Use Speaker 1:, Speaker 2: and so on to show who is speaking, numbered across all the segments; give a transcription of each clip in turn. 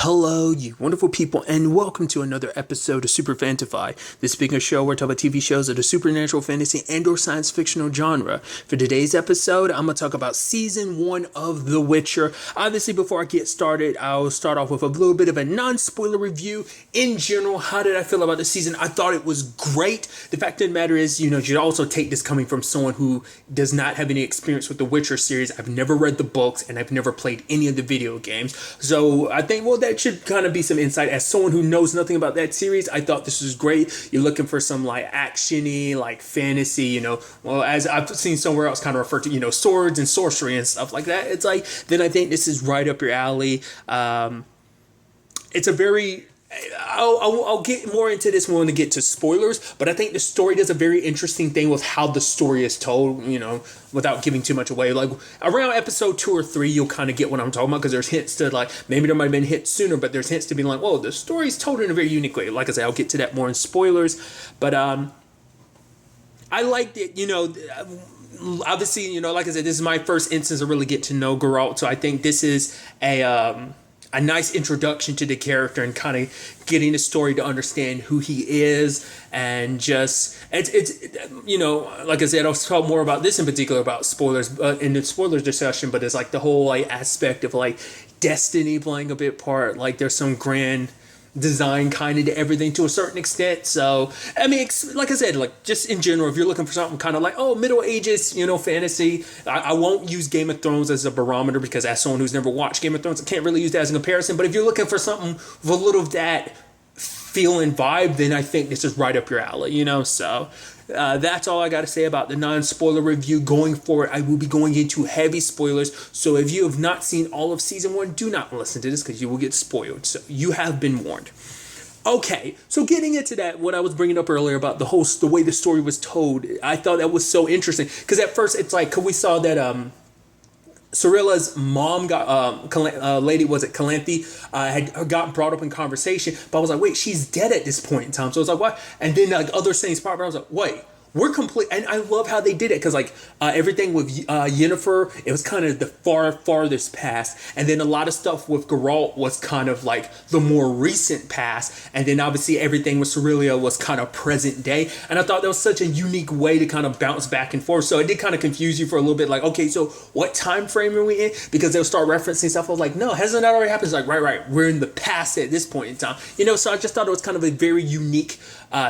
Speaker 1: Hello, you wonderful people, and welcome to another episode of Super-Fanta-Fi. This being a show where I talk about TV shows of the supernatural, fantasy, and/or science fictional genre. For today's episode, I'm going to talk about Season 1 of The Witcher. Obviously, before I get started, I'll start off with a little bit of a non-spoiler review. In general, how did I feel about the season? I thought it was great. The fact of the matter is, you should also take this coming from someone who does not have any experience with the Witcher series. I've never read the books, and I've never played any of the video games. So I think, well, that should kind of be some insight. As someone who knows nothing about that series, I thought this was great. You're looking for some like actiony, like fantasy, well, as I've seen somewhere else kind of referred to, swords and sorcery and stuff like that. It's like, then I think this is right up your alley. It's a very I'll get more into this when we get to spoilers, but I think the story does a very interesting thing with how the story is told, without giving too much away. Like around episode 2 or 3, you'll kind of get what I'm talking about, because there's hints to, like, maybe there might have been hints sooner, but there's hints to be like, whoa, the story's told in a very unique way. Like I said, I'll get to that more in spoilers, but I liked it, obviously, like I said, this is my first instance of really get to know Geralt, so I think this is a nice introduction to the character and kind of getting the story to understand who he is, and just it's like I said, I'll talk more about this in particular about spoilers in the spoilers discussion, but it's like the whole like aspect of like destiny playing a big part. Like there's some grand design kind of to everything to a certain extent. So I mean, like I said, like just in general, if you're looking for something kind of like, oh, Middle Ages, fantasy, I won't use Game of Thrones as a barometer, because as someone who's never watched Game of Thrones, I can't really use that as a comparison. But if you're looking for something with a little of that feel and vibe, then I think this is right up your alley, so that's all I got to say about the non-spoiler review. Going forward, I will be going into heavy spoilers, so if you have not seen all of season 1, do not listen to this, because you will get spoiled. So you have been warned. Okay, so getting into that, what I was bringing up earlier about the way the story was told, I thought that was so interesting, because at first it's like, cause we saw that Cirilla's mom got lady, was it Calanthe, had gotten brought up in conversation, but I was like, wait, she's dead at this point in time. So I was like, what? And then like other things popped up. I was like, wait, we're complete. And I love how they did it, because like everything with Yennefer, it was kind of the farthest past, and then a lot of stuff with Geralt was kind of like the more recent past, and then obviously everything with Cirilia was kind of present day. And I thought that was such a unique way to kind of bounce back and forth. So it did kind of confuse you for a little bit, like, okay, so what time frame are we in? Because they'll start referencing stuff. I was like, no, hasn't that already happened? It's like, right, we're in the past at this point in time. So I just thought it was kind of a very unique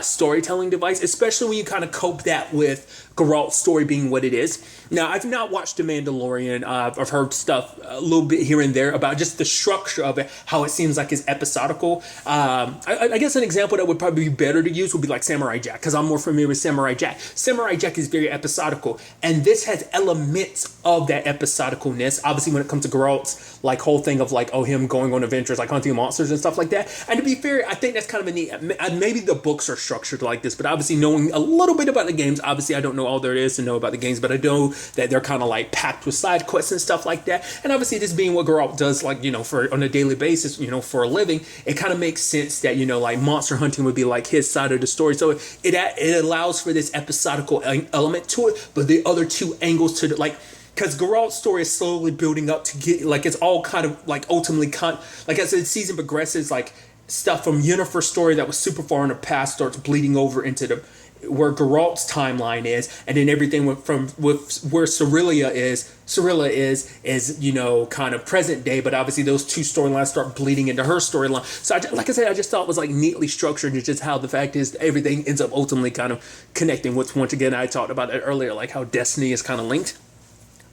Speaker 1: storytelling device, especially when you kind of cope that with Geralt's story being what it is. Now, I've not watched The Mandalorian. I've heard stuff a little bit here and there about just the structure of it, how it seems like it's episodical. I guess an example that would probably be better to use would be like Samurai Jack, because I'm more familiar with Samurai Jack. Samurai Jack is very episodical, and this has elements of that episodicalness. Obviously, when it comes to Geralt's like whole thing of like, him going on adventures, like hunting monsters and stuff like that. And to be fair, I think that's kind of a neat. Maybe the books are structured like this, but obviously knowing a little bit about the games, obviously I don't know all there is to know about the games, but I know that they're kind of like packed with side quests and stuff like that. And obviously this being what Geralt does, like, for on a daily basis, for a living, it kind of makes sense that, like monster hunting would be like his side of the story. So it allows for this episodical element to it, but the other two angles to the, like, because Geralt's story is slowly building up to get, like, it's all kind of like ultimately like as the season progresses, like stuff from Yennefer's story that was super far in the past starts bleeding over into where Geralt's timeline is, and then everything with where Cirilia is kind of present day, but obviously those two storylines start bleeding into her storyline. So like I said, I just thought it was like neatly structured, and just how the fact is everything ends up ultimately kind of connecting, which once again I talked about it earlier, like how destiny is kind of linked.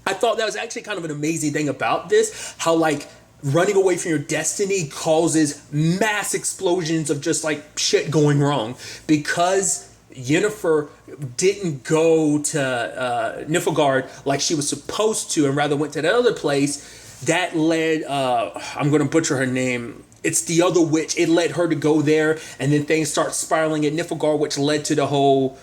Speaker 1: I thought that was actually kind of an amazing thing about this, how like running away from your destiny causes mass explosions of just like shit going wrong, because Yennefer didn't go to Niflgaard like she was supposed to, and rather went to that other place. That led, I'm going to butcher her name, it's the other witch, it led her to go there, and then things start spiraling at Niflgaard, which led to the whole,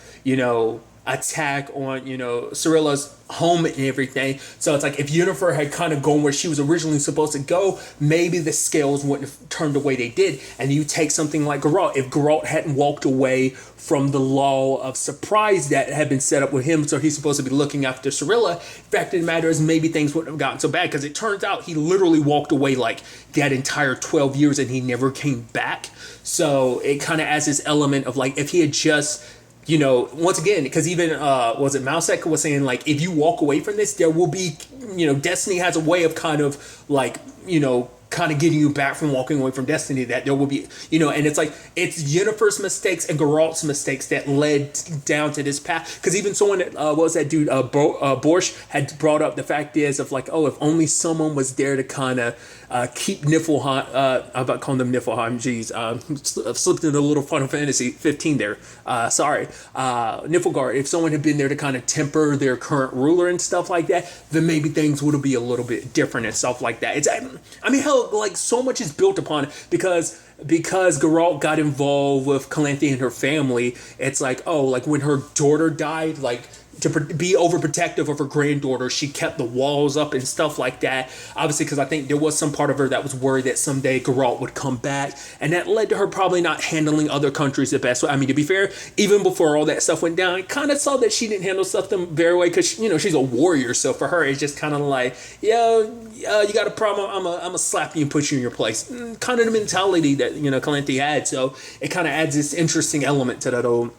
Speaker 1: attack on, Cirilla's home and everything. So it's like if Yennefer had kind of gone where she was originally supposed to go, maybe the scales wouldn't have turned the way they did. And you take something like Geralt. If Geralt hadn't walked away from the law of surprise that had been set up with him, so he's supposed to be looking after Cirilla, the fact of the matter is maybe things wouldn't have gotten so bad, because it turns out he literally walked away like that entire 12 years and he never came back. So it kind of adds this element of like, if he had just, once again, because even was it Mouseck was saying like, if you walk away from this, there will be, Destiny has a way of kind of like, kind of getting you back from walking away from Destiny, that there will be, and it's like, it's Yennefer's mistakes and Geralt's mistakes that led down to this path. Because even someone that, what was that dude, Borsch, had brought up the fact is of like, oh, if only someone was there to kind of keep Niflheim, I'm about calling them Niflheim, geez, I've slipped in a little Final Fantasy 15 there, sorry, Niflgaard, if someone had been there to kind of temper their current ruler and stuff like that, then maybe things would be a little bit different and stuff like that. I mean, hell, like so much is built upon it, because Geralt got involved with Calanthe and her family. It's like, oh, like when her daughter died, like to be overprotective of her granddaughter, she kept the walls up and stuff like that. Obviously, because I think there was some part of her that was worried that someday Geralt would come back, and that led to her probably not handling other countries the best way. I mean, to be fair, even before all that stuff went down, I kind of saw that she didn't handle stuff the very way, because she's a warrior. So for her, it's just kind of like, you got a problem, I'm a slap you and put you in your place. Kind of the mentality that Calanthe had. So it kind of adds this interesting element to that whole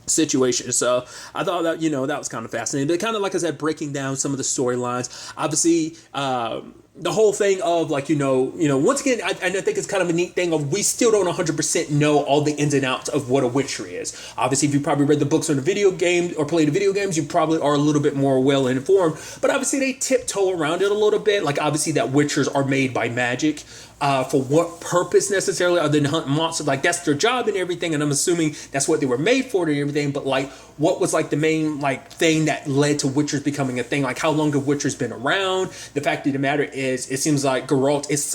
Speaker 1: situation. So I thought that that was kind of fascinating, but kind of, like I said, breaking down some of the storylines. Obviously, the whole thing of like, once again, I think it's kind of a neat thing of, we still don't 100% know all the ins and outs of what a witchery is. Obviously, if you probably read the books or the video game or played the video games, you probably are a little bit more well informed, but obviously they tiptoe around it a little bit. Like, obviously that witchers are made by magic. For what purpose necessarily, other than hunting monsters? Like, that's their job and everything, and I'm assuming that's what they were made for and everything. But like, what was like the main like thing that led to witchers becoming a thing? Like, how long have witchers been around? The fact of the matter is, it seems like Geralt is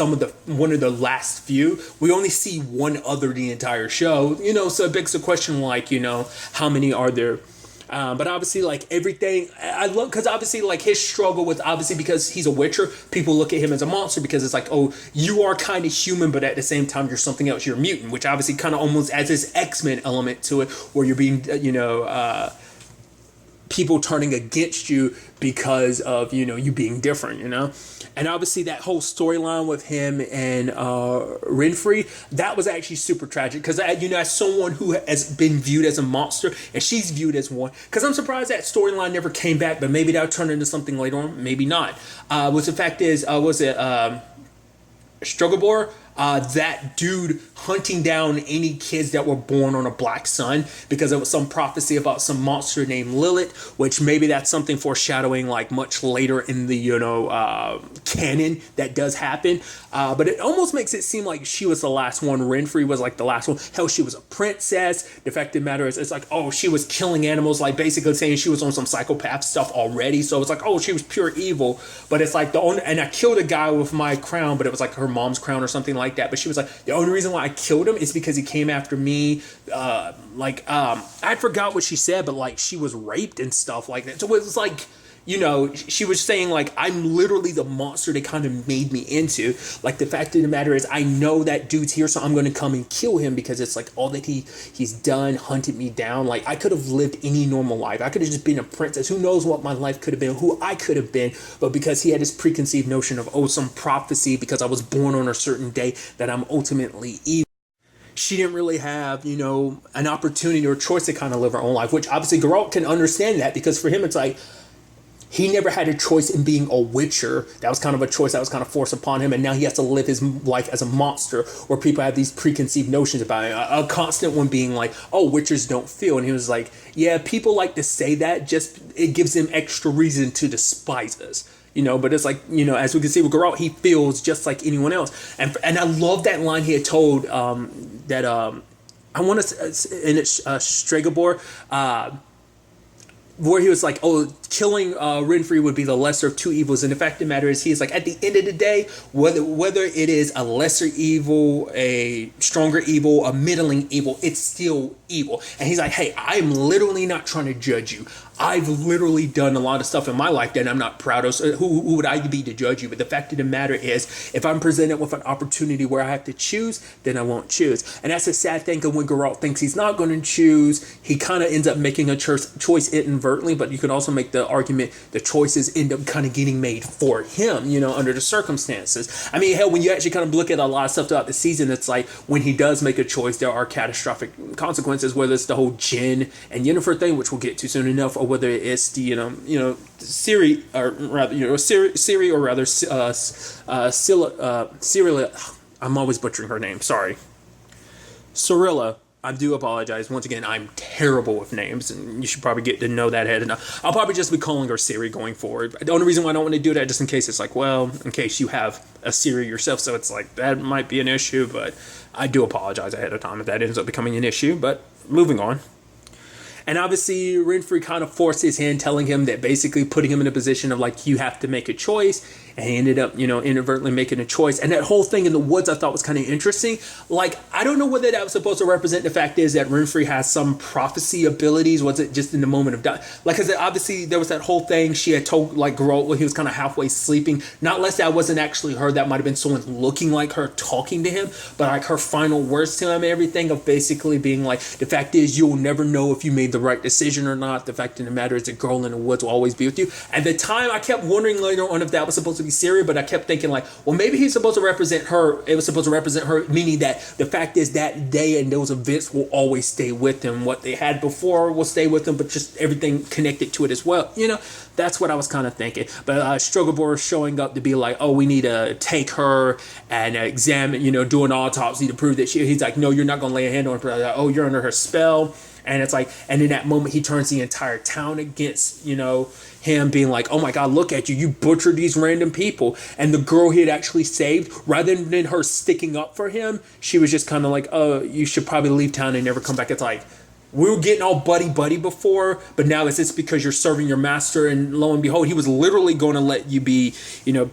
Speaker 1: one of the last few. We only see one other the entire show, so it begs the question like, how many are there? But obviously, like, everything, I love, because obviously, like, his struggle with, obviously, because he's a witcher, people look at him as a monster, because it's like, oh, you are kind of human, but at the same time, you're something else, you're a mutant, which obviously kind of almost adds this X-Men element to it, where you're being, people turning against you because of, you being different, And obviously that whole storyline with him and Renfri, that was actually super tragic, because as someone who has been viewed as a monster, and she's viewed as one, because I'm surprised that storyline never came back, but maybe that'll turn into something later on, maybe not. Which the fact is, was it Strogobor? That dude hunting down any kids that were born on a black sun, because there was some prophecy about some monster named Lilith, which maybe that's something foreshadowing like much later in the canon that does happen, but it almost makes it seem like she was the last one. Renfri was like the last one. Hell, she was a princess. The fact of the matter is, it's like, oh, she was killing animals, like basically saying she was on some psychopath stuff already. So it's like, oh, she was pure evil. But it's like and I killed a guy with my crown, but it was like her mom's crown or something like that. But she was like, the only reason why I killed him is because he came after me. I forgot what she said, but like, she was raped and stuff like that. So it was like, she was saying like, I'm literally the monster they kind of made me into. Like, the fact of the matter is, I know that dude's here, so I'm going to come and kill him, because it's like all that he's done, hunted me down. Like, I could have lived any normal life. I could have just been a princess. Who knows what my life could have been, who I could have been. But because he had this preconceived notion of, oh, some prophecy, because I was born on a certain day, that I'm ultimately evil. She didn't really have, an opportunity or choice to kind of live her own life, which obviously Geralt can understand that, because for him, it's like, he never had a choice in being a witcher. That was kind of a choice that was kind of forced upon him, and now he has to live his life as a monster, where people have these preconceived notions about it. A constant one being like, oh, witchers don't feel. And he was like, yeah, people like to say that, just it gives them extra reason to despise us. But it's like, as we can see with Geralt, he feels just like anyone else. And I love that line he had told, that I want to, and it's Stregobor, where he was like, oh, killing Renfri would be the lesser of two evils. And the fact of the matter is, he's like, at the end of the day, whether it is a lesser evil, a stronger evil, a middling evil, it's still evil. And he's like, hey, I'm literally not trying to judge you. I've literally done a lot of stuff in my life that I'm not proud of. So who would I be to judge you? But the fact of the matter is, if I'm presented with an opportunity where I have to choose, then I won't choose. And that's a sad thing, because when Geralt thinks he's not going to choose, he kind of ends up making a choice inadvertently. But you can also make the argument the choices end up kind of getting made for him, under the circumstances. I mean, hell, when you actually kind of look at a lot of stuff throughout the season, it's like when he does make a choice, there are catastrophic consequences, whether it's the whole Jen and Yennefer thing, which we'll get to soon enough, or whether it's the Ciri, or rather Ciri, or rather Cyrilla. I'm always butchering her name. Sorry, Cyrilla. I do apologize. Once again, I'm terrible with names, and you should probably get to know that ahead enough. I'll probably just be calling her Siri going forward. The only reason why I don't want to do that, just in case it's like, well, in case you have a Siri yourself, so it's like, that might be an issue, but I do apologize ahead of time if that ends up becoming an issue. But moving on. And obviously, Renfri kind of forced his hand, telling him that, basically putting him in a position of like, you have to make a choice. And he ended up, inadvertently making a choice. And that whole thing in the woods I thought was kind of interesting. Like, I don't know whether that was supposed to represent the fact is that Renfri has some prophecy abilities. Was it just in the moment of death? Like, because obviously there was that whole thing she had told, like, Geralt when he was kind of halfway sleeping. Not unless that wasn't actually her. That might have been someone looking like her talking to him. But like her final words to him and everything of basically being like, the fact is you'll never know if you made the right decision or not. The fact of the matter is the girl in the woods will always be with you. At the time, I kept wondering later on if that was supposed to be Siri, but I kept thinking like, well, maybe he's supposed to represent her. It was supposed to represent her, meaning that the fact is that day and those events will always stay with him. What they had before will stay with him, but just everything connected to it as well. That's what I was kind of thinking. But Strogobor showing up to be like, oh, we need to take her and examine, do an autopsy to prove that he's like, no, you're not going to lay a hand on her. Like, oh, you're under her spell. And it's like, and in that moment, he turns the entire town against, him, being like, oh my God, look at you. You butchered these random people. And the girl he had actually saved, rather than her sticking up for him, she was just kind of like, oh, you should probably leave town and never come back. It's like, we were getting all buddy before, but now it's because you're serving your master, and lo and behold, he was literally going to let you be,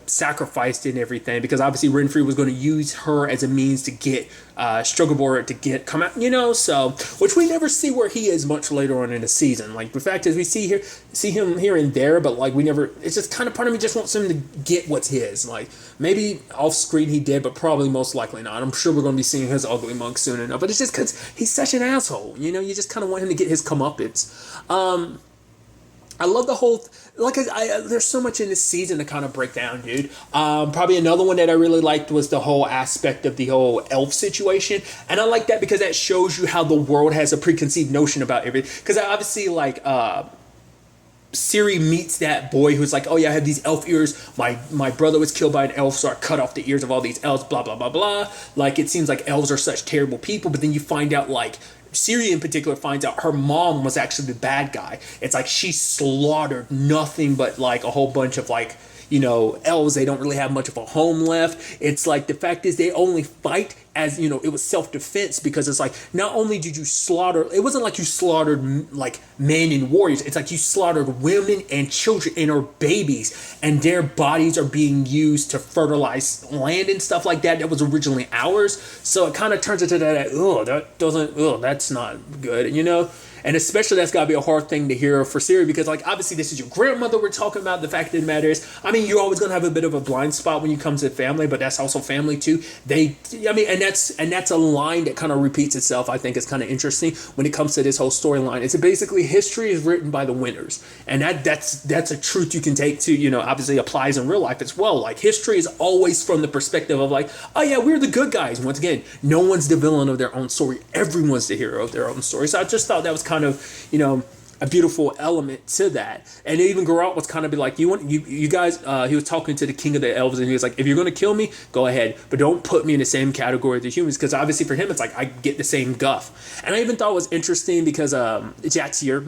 Speaker 1: sacrificed and everything, because obviously Renfri was going to use her as a means to get Strogobor to come out, so, which we never see where he is much later on in the season. Like, the fact is we see him here and there, but like we never, it's just kind of, part of me just wants him to get what's his. Like, maybe off screen he did, but probably most likely not. I'm sure we're going to be seeing his ugly mug soon enough, but it's just because he's such an asshole, you just kind of want him to get his comeuppance. I love the whole, there's so much in this season to kind of break down, dude. Probably another one that I really liked was the whole aspect of the whole elf situation. And I like that because that shows you how the world has a preconceived notion about everything. Because obviously, Ciri meets that boy who's like, oh yeah, I have these elf ears. My brother was killed by an elf, so I cut off the ears of all these elves, blah, blah, blah, blah. Like, it seems like elves are such terrible people, but then you find out, like, Ciri in particular finds out her mom was actually the bad guy. It's like she slaughtered nothing but like a whole bunch of like, elves. They don't really have much of a home left. It's like the fact is they only fight as, it was self-defense, because it's like, not only did you slaughter, it wasn't like you slaughtered like men and warriors. It's like you slaughtered women and children and our babies, and their bodies are being used to fertilize land and stuff like that was originally ours. So it kind of turns into that's not good, And especially that's got to be a hard thing to hear for Ciri, because like obviously this is your grandmother we're talking about. The fact of the matter is, I mean, you're always going to have a bit of a blind spot when you come to family, but that's also family too. And that's a line that kind of repeats itself. I think is kind of interesting when it comes to this whole storyline. It's basically history is written by the winners, and that's a truth you can take to, obviously applies in real life as well. Like, history is always from the perspective of like, oh yeah, we're the good guys. Once again, no one's the villain of their own story. Everyone's the hero of their own story. So I just thought that was kind of, a beautiful element to that. And even Geralt was kind of be like, you guys, he was talking to the king of the elves, and he was like, if you're going to kill me, go ahead, but don't put me in the same category as the humans, because obviously for him, it's like, I get the same guff. And I even thought it was interesting because Jaxier,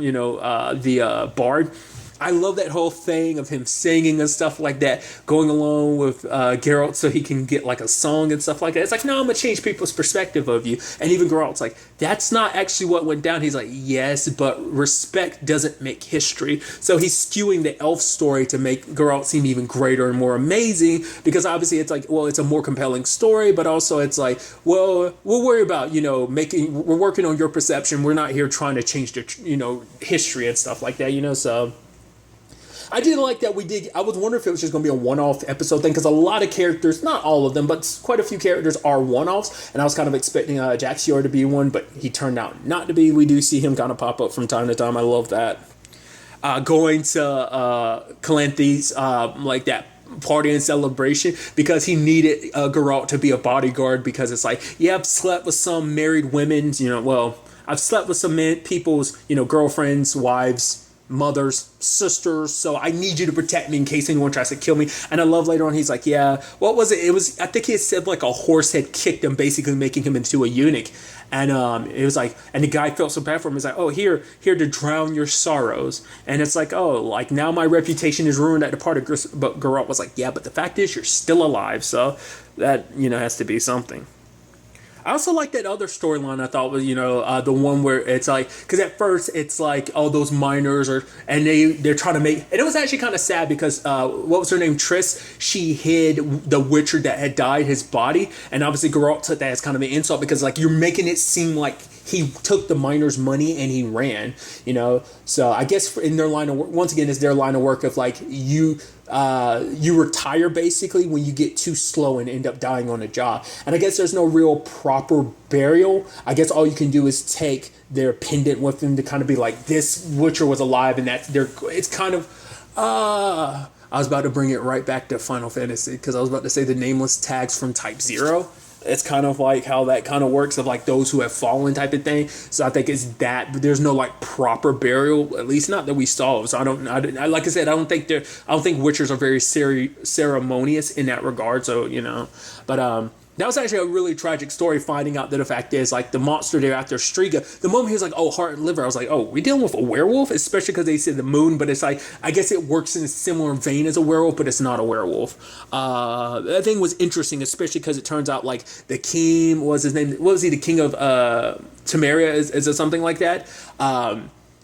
Speaker 1: the bard, I love that whole thing of him singing and stuff like that, going along with Geralt so he can get like a song and stuff like that. It's like, no, I'm gonna change people's perspective of you. And even Geralt's like, that's not actually what went down. He's like, yes, but respect doesn't make history. So he's skewing the elf story to make Geralt seem even greater and more amazing, because obviously it's like, well, it's a more compelling story, but also it's like, well, we'll worry about, we're working on your perception. We're not here trying to change the, history and stuff like that, so. I did like that I was wondering if it was just going to be a one-off episode thing, because a lot of characters, not all of them, but quite a few characters are one-offs, and I was kind of expecting Jack Shior to be one, but he turned out not to be. We do see him kind of pop up from time to time. I love that. Going to Calanthes, like that party and celebration, because he needed Geralt to be a bodyguard, because it's like, yeah, I've slept with some married women, I've slept with some people's, girlfriends, wives, mothers, sisters, so I need you to protect me in case anyone tries to kill me. And I love later on, he's like, yeah, what was it? I think he had said like a horse had kicked him, basically making him into a eunuch. And it was like, and the guy felt so bad for him. He's like, oh, here to drown your sorrows. And it's like, oh, like now my reputation is ruined at the party. But Geralt was like, yeah, but the fact is you're still alive. So that, has to be something. I also like that other storyline I thought was, the one where it's like, because at first it's like, oh, those miners and they're trying to make, and it was actually kind of sad because, what was her name? Triss, she hid the Witcher that had died, his body, and obviously Geralt took that as kind of an insult, because like you're making it seem like he took the miners' money and he ran, so I guess in their line of work, once again, it's their line of work of like, you retire basically when you get too slow and end up dying on a job. And I guess there's no real proper burial. I guess all you can do is take their pendant with them to kind of be like, this Witcher was alive, and it's kind of, I was about to bring it right back to Final Fantasy, because I was about to say the nameless tags from Type 0. It's kind of like how that kind of works, of like those who have fallen type of thing. So I think it's that, but there's no like proper burial, at least not that we saw. So I like I said, I don't think Witchers are very ceremonious in that regard. So, but that was actually a really tragic story, finding out that the fact is, like, the monster there after Striga, the moment he was like, oh, heart and liver, I was like, oh, we dealing with a werewolf? Especially because they said the moon, but it's like, I guess it works in a similar vein as a werewolf, but it's not a werewolf. That thing was interesting, especially because it turns out, like, the king, what was his name? What was he, the king of Temeria? Is it something like that?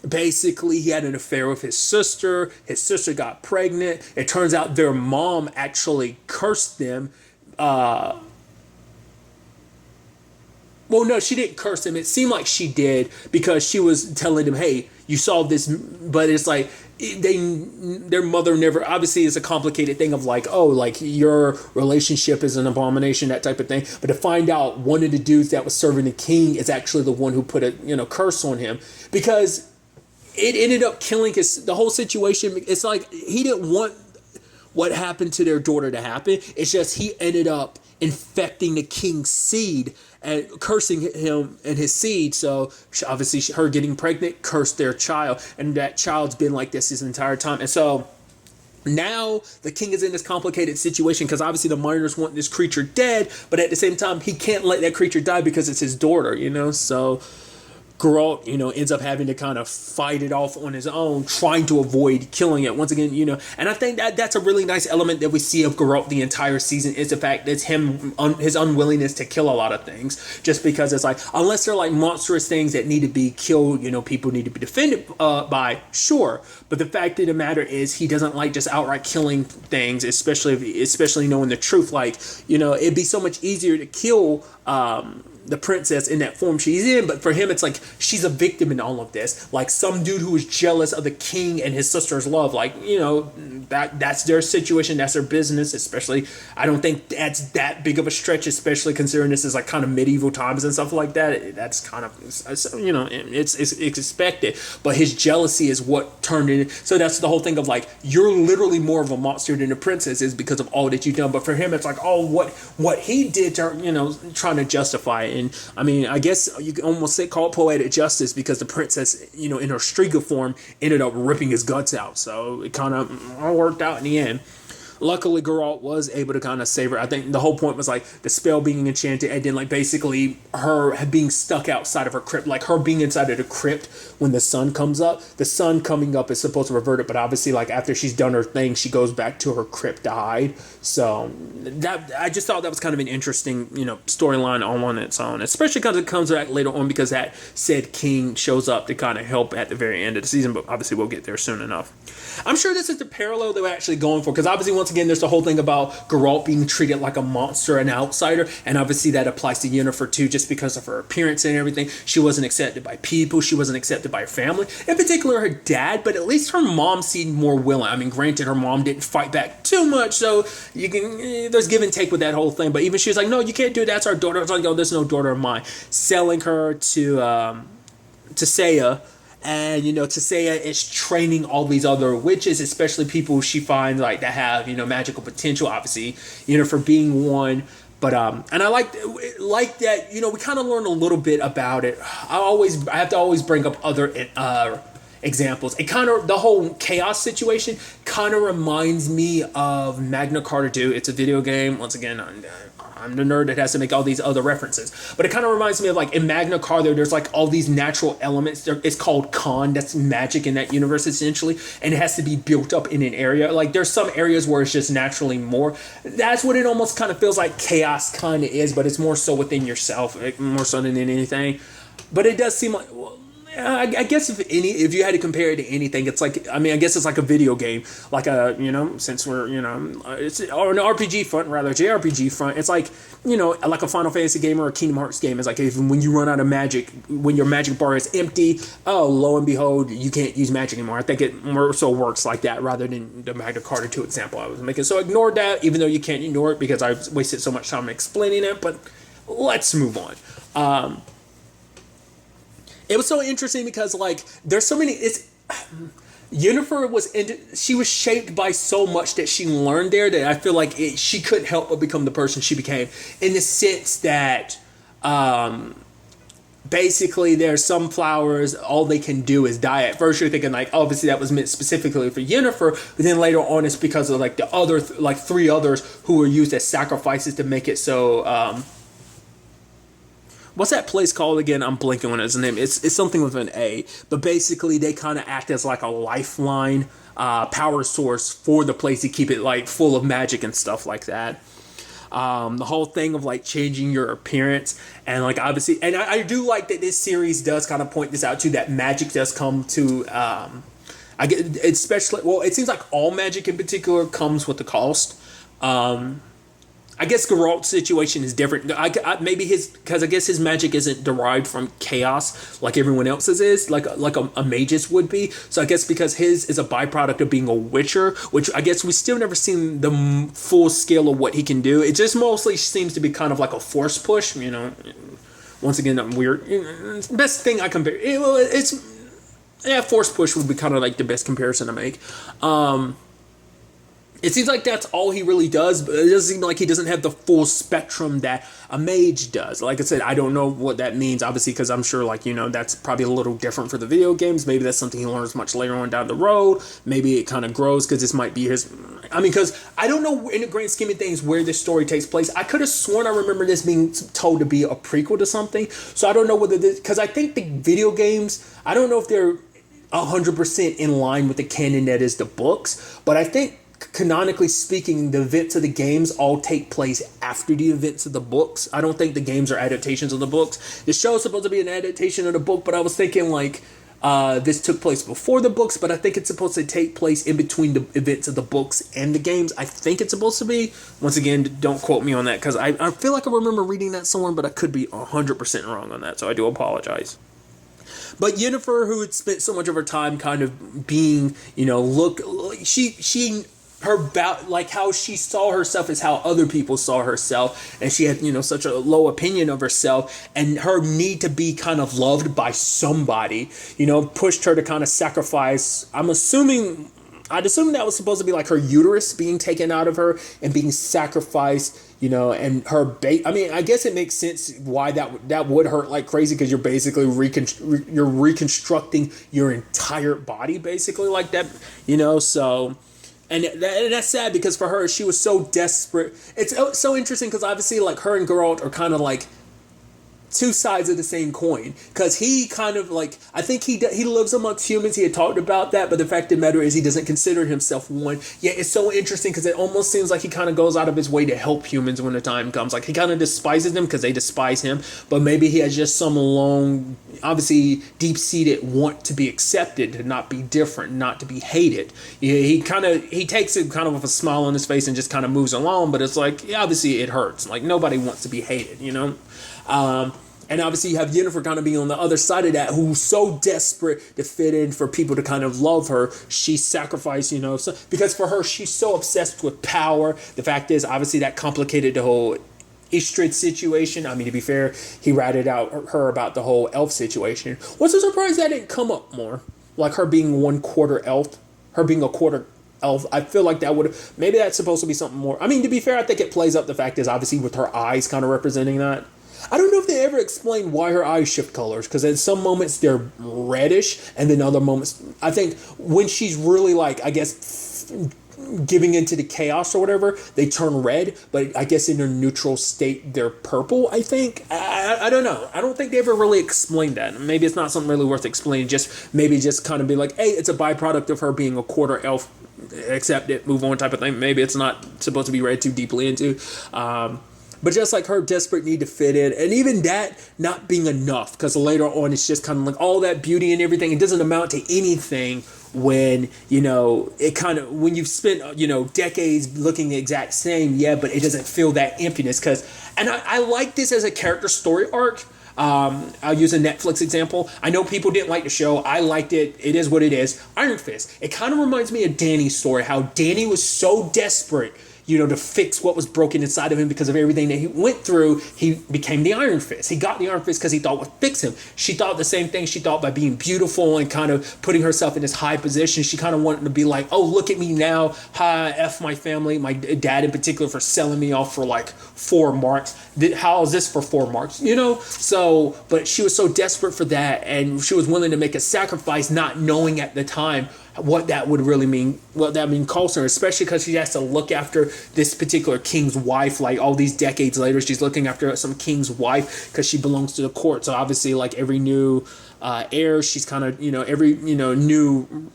Speaker 1: Basically, he had an affair with his sister. His sister got pregnant. It turns out their mom actually cursed them. Well, no, she didn't curse him. It seemed like she did, because she was telling him, hey, you saw this, but it's like their mother never, obviously it's a complicated thing of like, oh, like your relationship is an abomination, that type of thing. But to find out one of the dudes that was serving the king is actually the one who put a curse on him, because it ended up killing the whole situation. It's like he didn't want what happened to their daughter to happen. It's just he ended up infecting the king's seed and cursing him and his seed. So obviously her getting pregnant cursed their child, and that child's been like this his entire time. And so now the king is in this complicated situation, because obviously the miners want this creature dead, but at the same time he can't let that creature die because it's his daughter, so Geralt, ends up having to kind of fight it off on his own, trying to avoid killing it. Once again, and I think that's a really nice element that we see of Geralt the entire season, is the fact that it's him, his unwillingness to kill a lot of things, just because it's like, unless they're like monstrous things that need to be killed, people need to be defended by, sure. But the fact of the matter is, he doesn't like just outright killing things, especially knowing the truth. Like, it'd be so much easier to kill the princess in that form she's in, but for him it's like she's a victim in all of this, like some dude who is jealous of the king and his sister's love, like that's their situation, that's their business. Especially, I don't think that's that big of a stretch, especially considering this is like kind of medieval times and stuff like that. That's kind of it's expected, but his jealousy is what turned it. So that's the whole thing of like, you're literally more of a monster than the princess is because of all that you've done. But for him it's like, oh, what he did to trying to justify it. And I mean, I guess you can almost call it poetic justice, because the princess, in her Striga form, ended up ripping his guts out. So it kind of all worked out in the end. Luckily, Geralt was able to kind of save her. I think the whole point was like the spell being enchanted, and then like basically her being stuck outside of her crypt, like her being inside of the crypt when the sun comes up. The sun coming up is supposed to revert it, but obviously, like after she's done her thing, she goes back to her crypt to hide. So that I just thought that was kind of an interesting, storyline all on its own, especially because it comes back later on because that said king shows up to kind of help at the very end of the season. But obviously, we'll get there soon enough. I'm sure this is the parallel they were actually going for, because obviously, once again, there's the whole thing about Geralt being treated like a monster, an outsider, and obviously that applies to Yennefer too, just because of her appearance and everything. She wasn't accepted by people, she wasn't accepted by her family, in particular her dad, but at least her mom seemed more willing. I mean, granted, her mom didn't fight back too much, so you can there's give and take with that whole thing, but even she was like, no, you can't do it, that's our daughter. I was like, oh, there's no daughter of mine. Selling her to Saya. And, Tisea is training all these other witches, especially people she finds like that have, magical potential, obviously, for being one. But, and I like that, we kind of learn a little bit about it. I have to always bring up other examples. It kind of, the whole chaos situation kind of reminds me of Magna Carta 2. It's a video game. Once again, I'm the nerd that has to make all these other references. But it kind of reminds me of like in Magna Carta, there's like all these natural elements. It's called Khan. That's magic in that universe essentially. And it has to be built up in an area. Like there's some areas where it's just naturally more. That's what it almost kind of feels like chaos kind of is, but it's more so within yourself, like more so than anything. But it does seem like... I guess if you had to compare it to anything, it's like, I mean, I guess it's like a video game, like since we're, it's or an RPG front, rather, JRPG front. It's like, like a Final Fantasy game or a Kingdom Hearts game. It's like when you run out of magic, when your magic bar is empty, oh, lo and behold, you can't use magic anymore. I think it more so works like that rather than the Magna Carta 2 example I was making. So ignore that, even though you can't ignore it because I've wasted so much time explaining it, but let's move on. It was so interesting because, like, there's so many... Yennefer she was shaped by so much that she learned there that I feel like she couldn't help but become the person she became. In the sense that, basically, there's some flowers, all they can do is die. At first, you're thinking, like, obviously that was meant specifically for Yennefer, but then later on, it's because of, like, the other, like, 3 others who were used as sacrifices to make it so, what's that place called again? I'm blanking on its name. It's something with an A. But basically, they kind of act as like a lifeline, power source for the place to keep it like full of magic and stuff like that. The whole thing of like changing your appearance and like obviously, and I do like that this series does kind of point this out too. That magic does come to, I get especially. Well, it seems like all magic in particular comes with a cost. I guess Geralt's situation is different. Maybe because I guess his magic isn't derived from chaos like everyone else's is, like a mage's would be. So I guess because his is a byproduct of being a witcher, which I guess we still never seen the full scale of what he can do. It just mostly seems to be kind of like a force push, Once again, I'm weird. Best thing I compare. Force push would be kind of like the best comparison to make. It seems like that's all he really does, but it doesn't seem like he doesn't have the full spectrum that a mage does. Like I said, I don't know what that means, obviously, because I'm sure, like, that's probably a little different for the video games. Maybe that's something he learns much later on down the road. Maybe it kind of grows because this might be his... I mean, because I don't know in the grand scheme of things where this story takes place. I could have sworn I remember this being told to be a prequel to something. So I don't know whether this... Because I think the video games, I don't know if they're 100% in line with the canon that is the books, but I think canonically speaking, the events of the games all take place after the events of the books. I don't think the games are adaptations of the books. The show is supposed to be an adaptation of the book, but I was thinking like this took place before the books, but I think it's supposed to take place in between the events of the books and the games. I think it's supposed to be. Once again, don't quote me on that because I feel like I remember reading that somewhere, but I could be 100% wrong on that, so I do apologize. But Yennefer, who had spent so much of her time kind of being, like how she saw herself is how other people saw herself, and she had such a low opinion of herself, and her need to be kind of loved by somebody pushed her to kind of sacrifice. I'd assume that was supposed to be like her uterus being taken out of her and being sacrificed, and her I mean, I guess it makes sense why that would hurt like crazy, because you're basically reconstructing your entire body basically like that, so And that's sad because for her, she was so desperate. It's so interesting because obviously, like, her and Geralt are kind of like two sides of the same coin, because he kind of like, I think he lives amongst humans. He had talked about that, but the fact of the matter is he doesn't consider himself one. Yeah, it's so interesting because it almost seems like he kind of goes out of his way to help humans when the time comes. Like, he kind of despises them because they despise him, but maybe he has just some long, obviously deep-seated want to be accepted, to not be different, not to be hated. Yeah, he takes it kind of with a smile on his face and just kind of moves along, but it's like, yeah, obviously it hurts. Like, nobody wants to be hated, you know. And obviously you have Yennefer kind of being on the other side of that, who's so desperate to fit in, for people to kind of love her. She sacrificed, you know, so, because for her, she's so obsessed with power. The fact is, obviously, that complicated the whole Istrid situation. I mean, to be fair, he ratted out her about the whole elf situation. What's a surprise that didn't come up more? Like, her being 1/4 elf, her being a quarter elf. I feel like that would, maybe that's supposed to be something more. I mean, to be fair, I think it plays up the fact is, obviously, with her eyes kind of representing that. I don't know if they ever explain why her eyes shift colors, because in some moments they're reddish, and then other moments, I think when she's really, like, I guess, giving into the chaos or whatever, they turn red, but I guess in their neutral state they're purple, I think. I don't know. I don't think they ever really explained that. Maybe it's not something really worth explaining, maybe just kind of be like, hey, it's a byproduct of her being a quarter elf, accept it, move on type of thing. Maybe it's not supposed to be read too deeply into. But just like her desperate need to fit in, and even that not being enough, because later on it's just kind of like all that beauty and everything, it doesn't amount to anything when, you know, it kind of, when you've spent, you know, decades looking the exact same, yeah, but it doesn't feel that emptiness. And I like this as a character story arc. I'll use a Netflix example. I know people didn't like the show. I liked it. It is what it is. Iron Fist. It kind of reminds me of Dany's story, how Dany was so desperate, you know, to fix what was broken inside of him because of everything that he went through. He became the Iron Fist. He got the Iron Fist because he thought it would fix him. She thought the same thing. She thought by being beautiful and kind of putting herself in this high position, she kind of wanted to be like, oh, look at me now. Hi, F my family, my dad in particular, for selling me off for like 4 marks. How is this for 4 marks? You know? So, but she was so desperate for that, and she was willing to make a sacrifice, not knowing at the time what that would really mean, what that mean cost her, especially because she has to look after this particular king's wife. Like, all these decades later, she's looking after some king's wife because she belongs to the court. So obviously, like, every new heir, she's kind of, you know, every, you know, new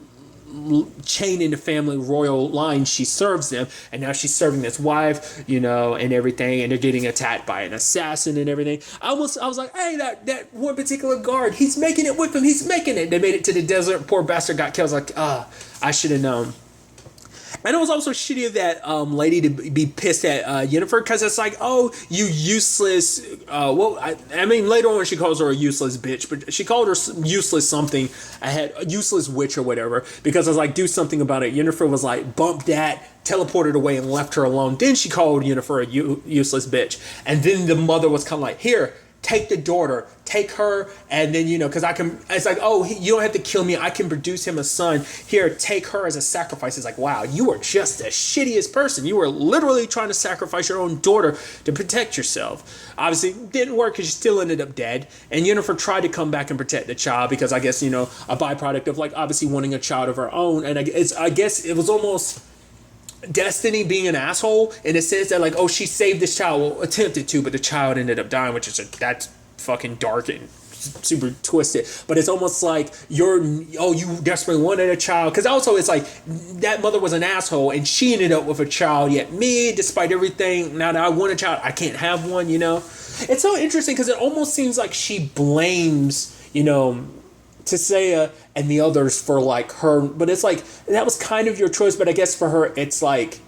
Speaker 1: chain in the family royal line, she serves them, and now she's serving this wife, you know, and everything, and they're getting attacked by an assassin and everything. I was like, hey, that one particular guard, he's making it with him, he's making it. They made it to the desert, poor bastard got killed. I was like, I should have known. And it was also shitty of that lady to be pissed at Yennefer, because it's like, oh, you useless. I mean, later on she calls her a useless bitch, but she called her useless something. I had useless witch or whatever, because I was like, do something about it. Yennefer was like, bump that, teleported away and left her alone. Then she called Yennefer a useless bitch. And then the mother was kind of like, here, take the daughter, take her, and then, you know, because I can, it's like, oh, you don't have to kill me, I can produce him a son. Here, take her as a sacrifice. It's like, wow, you are just the shittiest person. You were literally trying to sacrifice your own daughter to protect yourself. Obviously, didn't work because she still ended up dead. And Yennefer tried to come back and protect the child because I guess, you know, a byproduct of, like, obviously wanting a child of her own. And I guess it was almost Destiny being an asshole in a sense that, like, oh, she saved this child, well, attempted to, but the child ended up dying, which is that's fucking dark and super twisted. But it's almost like you desperately wanted a child, because also it's like that mother was an asshole and she ended up with a child, yet me, despite everything, now that I want a child, I can't have one, you know. It's so interesting because it almost seems like she blames, you know, Tisea and the others for, like, her, but it's like, that was kind of your choice, but I guess for her, it's like,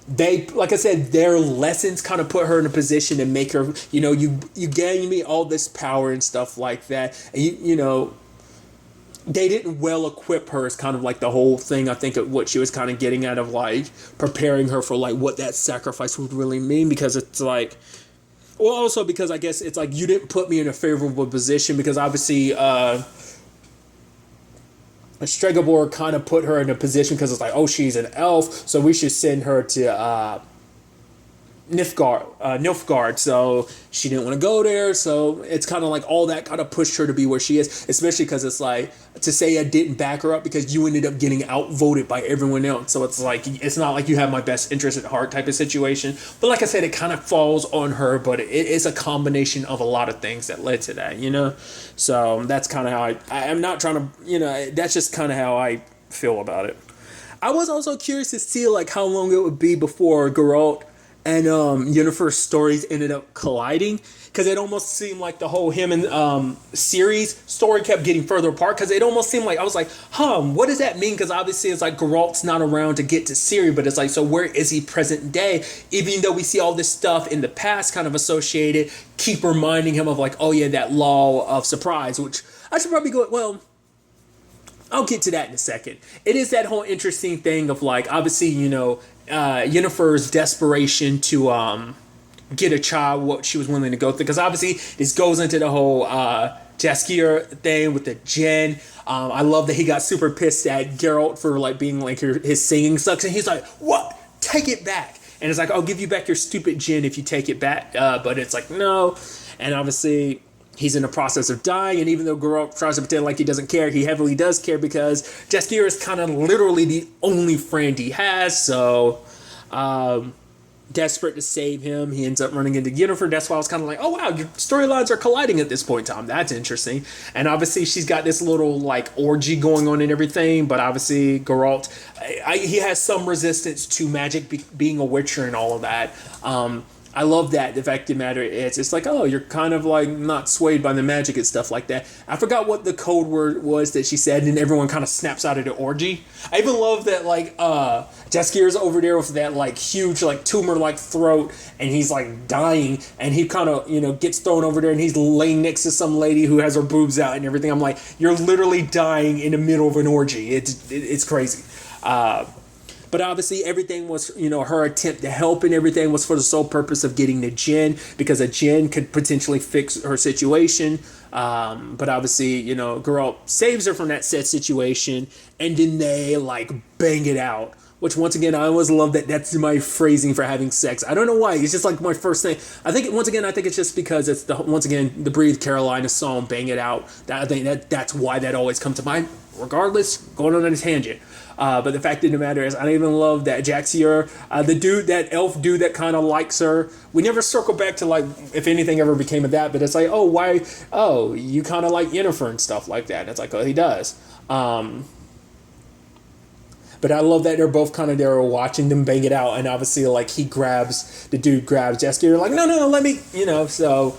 Speaker 1: they, like I said, their lessons kind of put her in a position to make her, you know, you gave me all this power and stuff like that, and you know, they didn't well equip her is kind of like the whole thing, I think, of what she was kind of getting out of, like, preparing her for, like, what that sacrifice would really mean, because it's like, well, also because I guess it's like, you didn't put me in a favorable position, because obviously, Stregobor kind of put her in a position because it's like, oh, she's an elf, so we should send her to Nilfgaard, so she didn't want to go there. So it's kind of like all that kind of pushed her to be where she is, especially because it's like to say I didn't back her up because you ended up getting outvoted by everyone else. So it's like it's not like you have my best interest at heart type of situation. But like I said, it kind of falls on her, but it is a combination of a lot of things that led to that, you know. So that's kind of how I'm not trying to, you know, that's just kind of how I feel about it. I was also curious to see like how long it would be before Geralt and Yennefer's stories ended up colliding, because it almost seemed like the whole him and series story kept getting further apart, because it almost seemed like I was like, what does that mean? Because obviously it's like Geralt's not around to get to Ciri, but it's like, so where is he present day? Even though we see all this stuff in the past kind of associated, keep reminding him of like, oh yeah, that law of surprise, which I should probably go, well, I'll get to that in a second. It is that whole interesting thing of like, obviously, you know, Yennefer's desperation to get a child, what she was willing to go through. Because obviously, this goes into the whole Jaskier thing with the djinn. I love that he got super pissed at Geralt for like being like his singing sucks, and he's like, "What? Take it back!" And it's like, "I'll give you back your stupid djinn if you take it back." But it's like, no. And obviously, he's in the process of dying, and even though Geralt tries to pretend like he doesn't care, he heavily does care, because Jaskier is kind of literally the only friend he has. So, desperate to save him, he ends up running into Yennefer. That's why I was kind of like, oh wow, your storylines are colliding at this point in time. That's interesting. And obviously she's got this little like orgy going on and everything, but obviously Geralt, he has some resistance to magic being a witcher and all of that. I love that. The fact of the matter is, it's like, oh, you're kind of like not swayed by the magic and stuff like that. I forgot what the code word was that she said, and everyone kind of snaps out of the orgy. I even love that, like, Jaskier's over there with that, like, huge, like, tumor-like throat, and he's, like, dying, and he kind of, you know, gets thrown over there, and he's laying next to some lady who has her boobs out and everything. I'm like, you're literally dying in the middle of an orgy. It's crazy. But obviously everything was, you know, her attempt to help and everything was for the sole purpose of getting the djinn, because a djinn could potentially fix her situation. But obviously, you know, Geralt saves her from that said situation, and then they like bang it out. Which once again, I always love that. That's my phrasing for having sex. I don't know why. It's just like my first thing. I think it's just because it's the Breathe Carolina song, "Bang It Out." I think that's why that always comes to mind. Regardless, going on a tangent. But the fact of the matter is, I even love that Jaxier, that elf dude that kind of likes her. We never circle back to like if anything ever became of that, but it's like, oh, why? Oh, you kind of like Yennefer and stuff like that. And it's like, oh, he does. But I love that they're both kind of there watching them bang it out, and obviously like the dude grabs Jaskier, like, no, let me, you know. So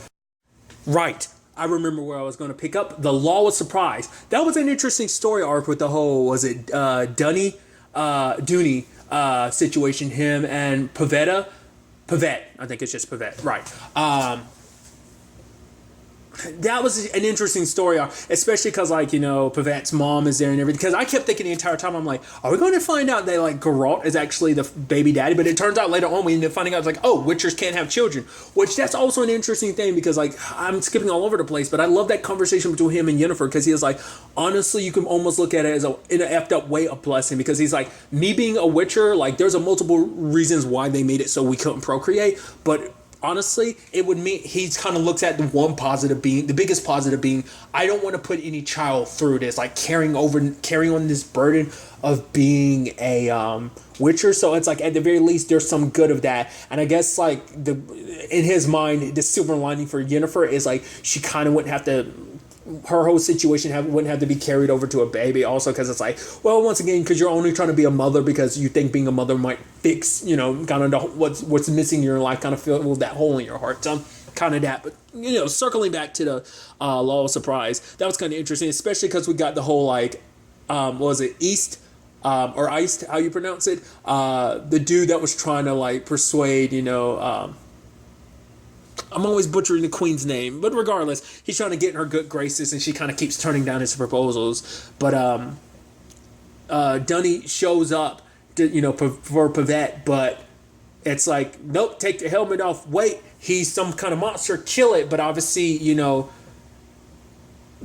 Speaker 1: right. I remember where I was going to pick up. The Law of Surprise. That was an interesting story arc with the whole, was it Dooney situation, him and Pavetta? Pavette. I think it's just Pavette. Right. That was an interesting story arc, especially because, like, you know, Pavette's mom is there and everything. Because I kept thinking the entire time, I'm like, are we going to find out that, like, Geralt is actually the baby daddy? But it turns out later on we ended up finding out, it's like, oh, Witchers can't have children. Which, that's also an interesting thing, because, like, I'm skipping all over the place, but I love that conversation between him and Yennefer, because he was like, honestly, you can almost look at it as in an effed up way a blessing, because he's like, me being a Witcher, like, there's a multiple reasons why they made it so we couldn't procreate, but honestly, it would mean he kind of looks at the biggest positive being, I don't want to put any child through this, like carrying on this burden of being a Witcher. So it's like, at the very least, there's some good of that. And I guess like in his mind, the silver lining for Yennefer is like, she kind of wouldn't have to, her whole situation wouldn't have to be carried over to a baby, also because it's like, well, once again, because you're only trying to be a mother because you think being a mother might fix, you know, kind of what's missing in your life, kind of fill that hole in your heart. So kind of that. But, you know, circling back to the Law of Surprise, that was kind of interesting, especially because we got the whole like, what was it, East or Iced, how you pronounce it, the dude that was trying to like persuade, you know, I'm always butchering the queen's name, but regardless, he's trying to get in her good graces, and she kind of keeps turning down his proposals. But Dunny shows up, to, you know, for Pavette, but it's like, nope, take the helmet off. Wait, he's some kind of monster. Kill it. But obviously, you know,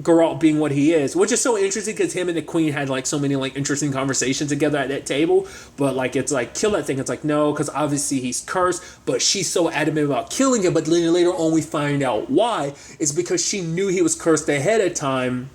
Speaker 1: Geralt being what he is, which is so interesting because him and the queen had like so many like interesting conversations together at that table. But like it's like kill that thing. It's like no, because obviously he's cursed. But she's so adamant about killing him. But then later on we find out why. It's because she knew he was cursed ahead of time.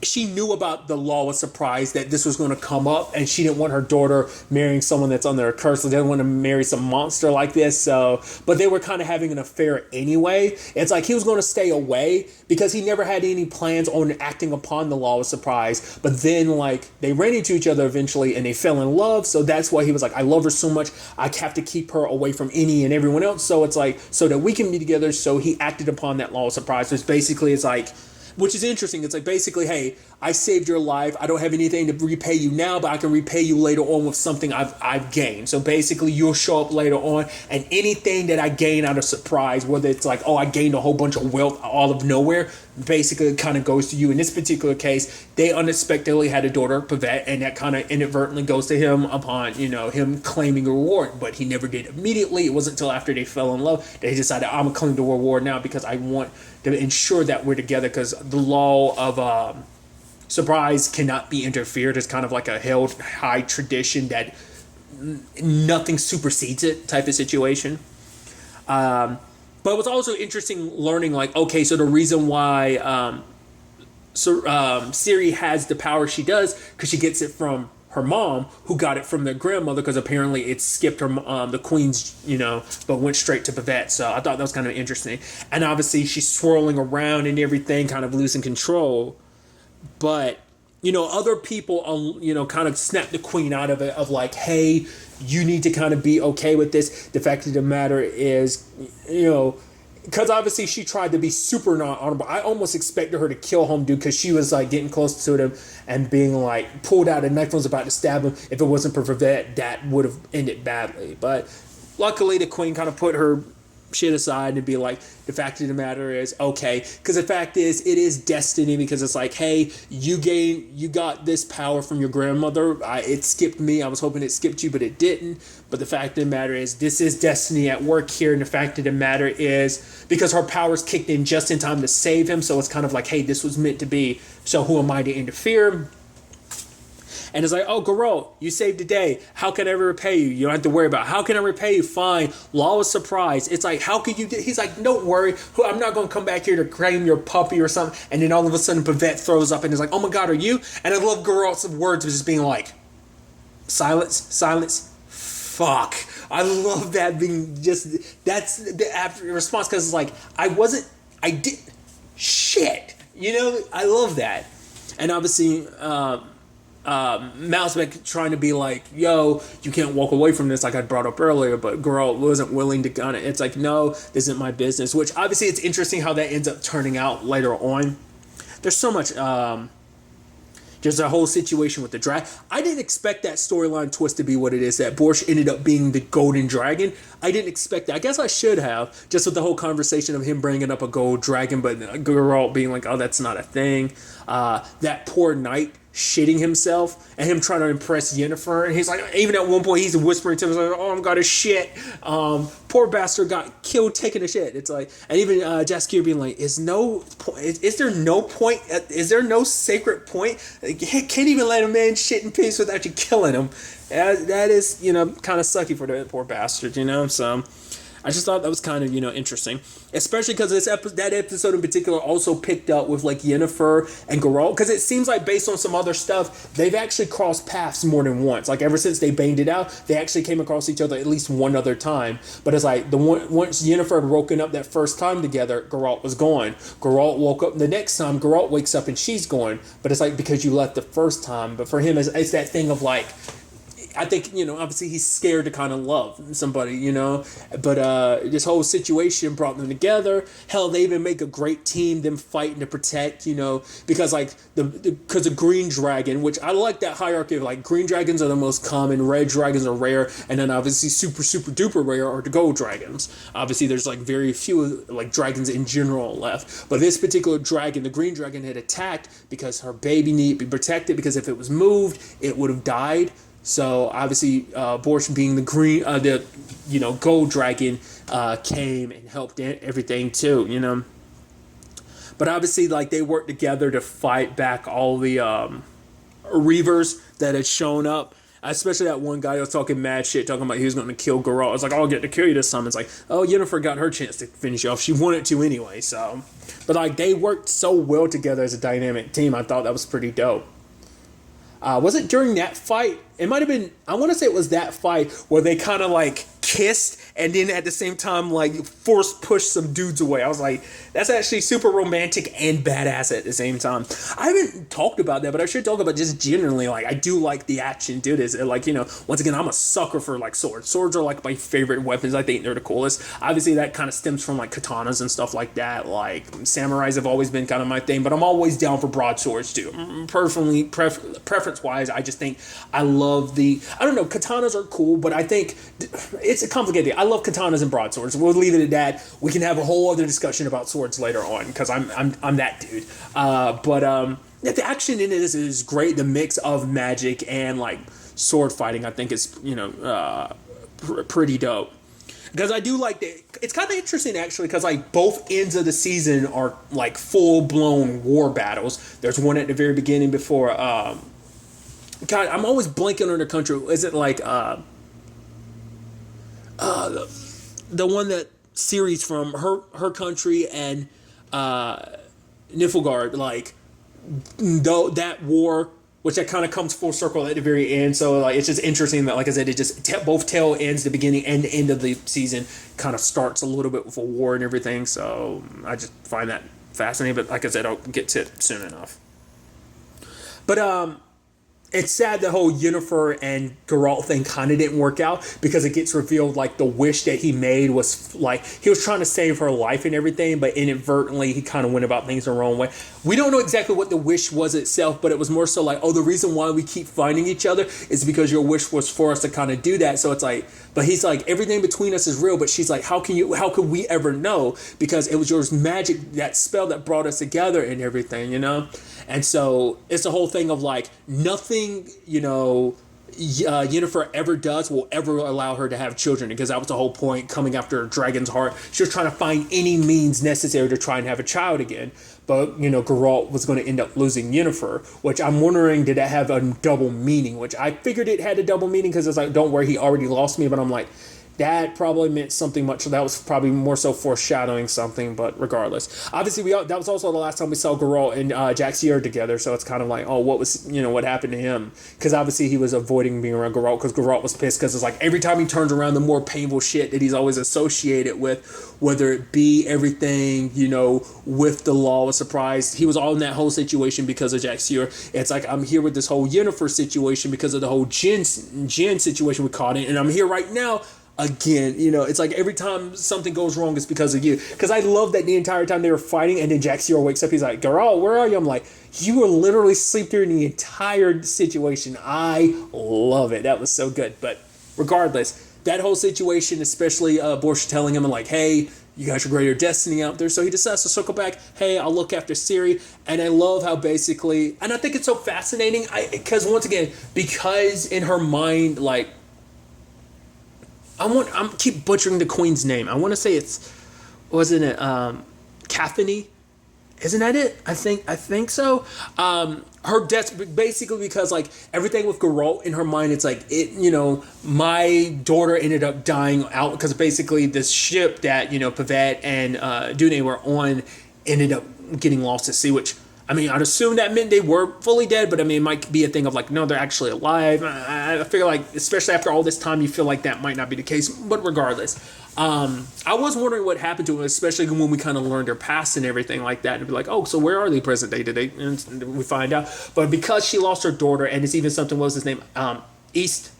Speaker 1: She knew about the law of surprise, that this was going to come up, and she didn't want her daughter marrying someone that's under a curse. So they didn't want to marry some monster like this. So, but they were kind of having an affair anyway. It's like he was going to stay away because he never had any plans on acting upon the law of surprise. But then, like, they ran into each other eventually, and they fell in love. So that's why he was like, I love her so much, I have to keep her away from any and everyone else. So it's like, so that we can be together. So he acted upon that law of surprise. Which basically is like, which is interesting. It's like basically, hey, I saved your life. I don't have anything to repay you now, but I can repay you later on with something I've gained. So basically, you'll show up later on, and anything that I gain out of surprise, whether it's like, oh, I gained a whole bunch of wealth all of nowhere, basically it kind of goes to you. In this particular case, they unexpectedly had a daughter, Pavette, and that kind of inadvertently goes to him upon, him claiming a reward. But he never did immediately. It wasn't until after they fell in love that he decided, I'm going to claim the reward now because I want to ensure that we're together, because the law of surprise cannot be interfered. It's kind of like a held high tradition that nothing supersedes it type of situation. But it was also interesting learning, like, okay, so the reason why Ciri has the power she does, because she gets it from her mom, who got it from their grandmother, because apparently it skipped her the queen's, but went straight to Pavette. So I thought that was kind of interesting. And obviously she's swirling around and everything, kind of losing control. But, other people, kind of snap the queen out of it, of like, hey, you need to kind of be okay with this. The fact of the matter is, because obviously she tried to be super non-honorable. I almost expected her to kill home dude, because she was like getting close to them and being like pulled out a knife and was about to stab him. If it wasn't for that would have ended badly. But luckily the queen kind of put her shit aside and be like, the fact of the matter is, okay, because the fact is, it is destiny, because it's like, hey, you got this power from your grandmother. It skipped me. I was hoping it skipped you, but it didn't. But the fact of the matter is, this is destiny at work here. And the fact of the matter is, because her powers kicked in just in time to save him, so it's kind of like, hey, this was meant to be, so who am I to interfere? And it's like, oh, Geralt, you saved the day. How can I ever repay you? You don't have to worry about it. How can I repay you? Fine. Law of surprise. It's like, how could you do? He's like, don't worry. I'm not going to come back here to claim your puppy or something. And then all of a sudden, Pavette throws up and is like, oh my God, are you? And I love Geralt's words of just being like, silence, fuck. I love that being just, that's the after response, because it's like, shit. I love that. And obviously, Malsbeck trying to be like, yo, you can't walk away from this, like I brought up earlier, but Geralt wasn't willing to gun it. It's like, no, this isn't my business. Which obviously it's interesting how that ends up turning out later on. There's so much There's a whole situation with the dragon. I didn't expect that storyline twist to be what it is, that Borsch ended up being the golden dragon. I didn't expect that. I guess I should have, just with the whole conversation of him bringing up a gold dragon, but Geralt being like, oh, that's not a thing. That poor knight shitting himself and him trying to impress Yennefer, and he's like, even at one point he's whispering to him, like, oh, I'm gonna shit. Poor bastard got killed taking a shit. It's like, and even Jaskier being like, is there no sacred point? Like, can't even let a man shit in peace without you killing him. That is, kind of sucky for the poor bastard, so I just thought that was kind of, interesting. Especially because that episode in particular also picked up with, like, Yennefer and Geralt. Because it seems like, based on some other stuff, they've actually crossed paths more than once. Like, ever since they banged it out, they actually came across each other at least one other time. But it's like, once Yennefer had woken up that first time together, Geralt was gone. Geralt woke up the next time, Geralt wakes up and she's gone. But it's like, because you left the first time. But for him, it's that thing of, like, I think, obviously he's scared to kind of love somebody, but this whole situation brought them together. Hell, they even make a great team, them fighting to protect, because like because of green dragon, which I like that hierarchy of, like, green dragons are the most common, red dragons are rare, and then obviously super, super duper rare are the gold dragons. Obviously there's like very few like dragons in general left, but this particular dragon, the green dragon, had attacked because her baby needed to be protected, because if it was moved, it would have died. So obviously, Borsch being the green, gold dragon, came and helped everything too, But obviously, like, they worked together to fight back all the Reavers that had shown up. Especially that one guy who was talking mad shit, talking about he was going to kill Geralt. I was like, I'll get to kill you this time. It's like, oh, Yennefer got her chance to finish you off. She wanted to anyway, so. But, like, they worked so well together as a dynamic team. I thought that was pretty dope. Was it during that fight? It might have been, I want to say it was that fight where they kind of, like, kissed and then at the same time, like, force pushed some dudes away. I was like, that's actually super romantic and badass at the same time. I haven't talked about that, but I should talk about just generally, like, I do like the action, dude. Is like, you know, once again, I'm a sucker for, like, swords. Swords are, like, my favorite weapons. I think they're the coolest. Obviously, that kind of stems from, like, katanas and stuff like that. Like, samurais have always been kind of my thing, but I'm always down for broadswords, too. Personally, preference-wise, I just think I love I don't know, katanas are cool, but I think it's a complicated thing. I love katanas and broadswords. We'll leave it at that. We can have a whole other discussion about swords later on, because I'm that dude. Yeah, the action in it is great. The mix of magic and, like, sword fighting, I think is, you know, pretty dope. Because I do like that. It's kind of interesting, actually, because, like, both ends of the season are, like, full-blown war battles. There's one at the very beginning before, God, I'm always blanking on the country. Is it like the one that Ciri's from, her country, and Niflgaard, like, that war, which that kind of comes full circle at the very end. So, like, it's just interesting that, like I said, it just both tail ends, the beginning and the end of the season kind of starts a little bit with a war and everything. So I just find that fascinating. But like I said, I'll get to it soon enough. But it's sad the whole Yennefer and Geralt thing kind of didn't work out, because it gets revealed, like, the wish that he made was, like, he was trying to save her life and everything, but inadvertently he kind of went about things the wrong way. We don't know exactly what the wish was itself, but it was more so like, oh, the reason why we keep finding each other is because your wish was for us to kind of do that. So it's like, but he's like, everything between us is real, but she's like, how could we ever know? Because it was your magic, that spell that brought us together and everything, you know? And so it's the whole thing of, like, nothing, you know, Yennefer ever does will ever allow her to have children, because that was the whole point, coming after a dragon's heart. She was trying to find any means necessary to try and have a child again. But, you know, Geralt was going to end up losing Yennefer, which I'm wondering, did that have a double meaning? Which I figured it had a double meaning, because it's like, don't worry, he already lost me. But I'm like, that probably meant something much. That was probably more so foreshadowing something, but regardless. Obviously, that was also the last time we saw Geralt and Jaxier together, so it's kind of like, oh, what happened to him? Because obviously he was avoiding being around Geralt, because Geralt was pissed, because it's like, every time he turns around, the more painful shit that he's always associated with, whether it be everything, you know, with the Law of Surprise. He was all in that whole situation because of Jaxier. It's like, I'm here with this whole Yennefer situation because of the whole Jen situation we caught in, and I'm here right now again. You know, it's like every time something goes wrong, it's because of you. Because I love that the entire time they were fighting, and then Jaxier wakes up, he's like, Geralt, where are you? I'm like, you were literally asleep during the entire situation. I love it. That was so good. But regardless, that whole situation, especially Borsch telling him, like, hey, you guys are greater destiny out there. So he decides to circle back. Hey, I'll look after Ciri. And I love how basically, and I think it's so fascinating, because once again, because in her mind, like, I'm keep butchering the queen's name. I want to say wasn't it Cathany? Isn't that it? I think so. Her death, basically, because, like, everything with Geralt in her mind, it's like, you know, my daughter ended up dying out because basically this ship that, you know, Pavet and Dune were on ended up getting lost at sea, which, I mean, I'd assume that meant they were fully dead, but I mean, it might be a thing of like, no, they're actually alive. I feel like, especially after all this time, you feel like that might not be the case, but regardless. I was wondering what happened to them, especially when we kind of learned their past and everything like that, and be like, oh, so where are they present day today? And we find out. But because she lost her daughter, and it's even something, what was his name? East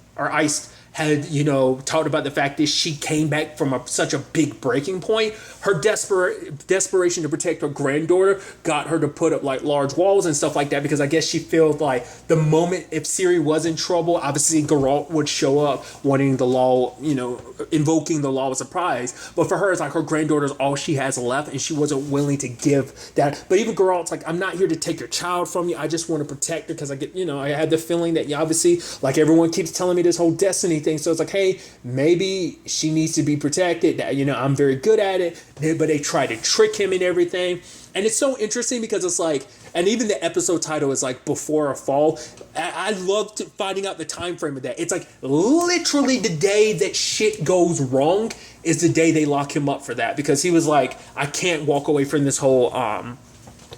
Speaker 1: had, you know, talked about the fact that she came back from such a big breaking point. Her desperation to protect her granddaughter got her to put up, like, large walls and stuff like that, because I guess she felt like the moment if Ciri was in trouble, obviously Geralt would show up wanting the law, you know, invoking the law of surprise. But for her, it's like her granddaughter's all she has left, and she wasn't willing to give that. But even Geralt's like, I'm not here to take your child from you. I just want to protect her, because I get, you know, I had the feeling that, obviously, like everyone keeps telling me this whole destiny anything. So it's like, hey, maybe she needs to be protected. You know, I'm very good at it. But they try to trick him and everything. And it's so interesting because it's like, and even the episode title is like Before a Fall. I loved finding out the time frame of that. It's like literally the day that shit goes wrong is the day they lock him up for that, because he was like, I can't walk away from this whole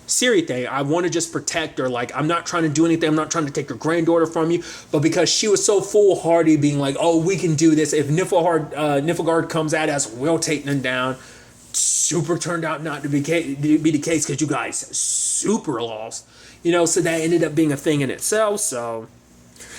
Speaker 1: Siri thing. I want to just protect her. Like, I'm not trying to do anything. I'm not trying to take your granddaughter from you. But because she was so foolhardy, being like, oh, we can do this. If Niflgaard comes at us, we'll take them down. Super turned out not to be the case because you guys super lost. You know, so that ended up being a thing in itself. So,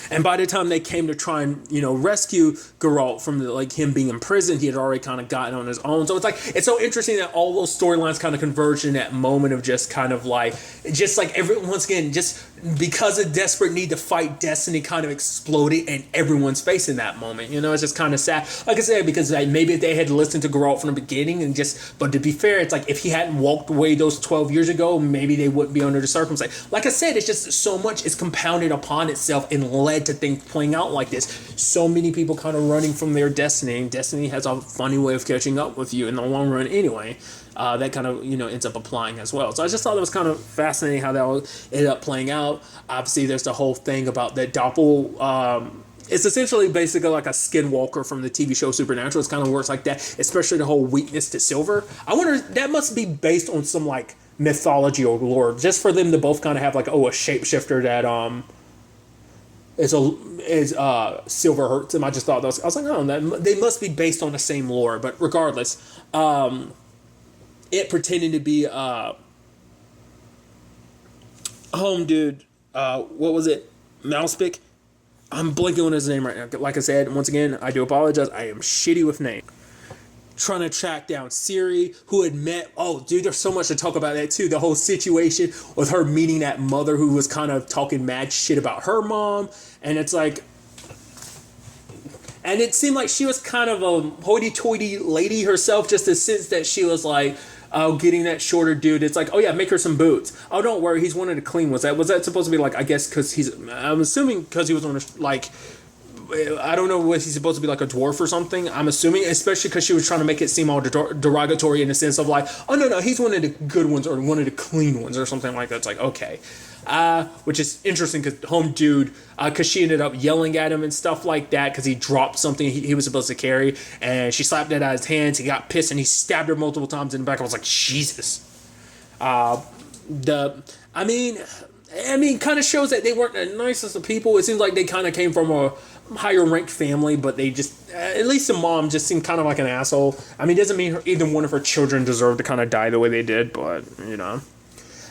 Speaker 1: and by the time they came to try and, you know, rescue Geralt from him being in prison, he had already kind of gotten on his own. So it's like, it's so interesting that all those storylines kind of converged in that moment of just kind of like, just like once again, just because a desperate need to fight destiny kind of exploded in everyone's face in that moment. You know, it's just kind of sad. Like I said, because like, maybe if they had listened to Geralt from the beginning and just, but to be fair, it's like if he hadn't walked away those 12 years ago, maybe they wouldn't be under the circumstance. Like I said, it's just so much is compounded upon itself and led to things playing out like this. So many people kind of running from their destiny, and destiny has a funny way of catching up with you in the long run anyway. That kind of, you know, ends up applying as well. So I just thought it was kind of fascinating how that ended up playing out. Obviously, there's the whole thing about that Doppel. It's essentially basically like a skinwalker from the TV show Supernatural. It kind of works like that, especially the whole weakness to silver. I wonder, that must be based on some like mythology or lore, just for them to both kind of have like, oh, a shapeshifter that is silver hurts him. I just thought that I was like, oh, they must be based on the same lore. But regardless, it pretending to be home dude, what was it, Mousepick? I'm blanking on his name right now. Like I said, once again, I do apologize. I am shitty with names. Trying to track down Ciri, who had met, oh dude, there's so much to talk about that too. The whole situation with her meeting that mother who was kind of talking mad shit about her mom. And it's like, and it seemed like she was kind of a hoity-toity lady herself, just a sense that she was like, oh, getting that shorter dude. It's like, oh yeah, make her some boots. Oh, don't worry, he's wanted to clean. Was that supposed to be like, I guess because I'm assuming because he was on a, like, I don't know, was he supposed to be like a dwarf or something? I'm assuming, especially because she was trying to make it seem all derogatory in the sense of like, oh no, he's one of the good ones or one of the clean ones or something like that. It's like, okay. Which is interesting because home dude, because she ended up yelling at him and stuff like that because he dropped something he was supposed to carry, and she slapped it out of his hands. He got pissed and he stabbed her multiple times in the back. I was like, Jesus. I mean, kind of shows that they weren't the nicest of people. It seems like they kind of came from a higher ranked family, but they just, at least the mom just seemed kind of like an asshole. I mean, it doesn't mean either one of her children deserved to kind of die the way they did, but, you know.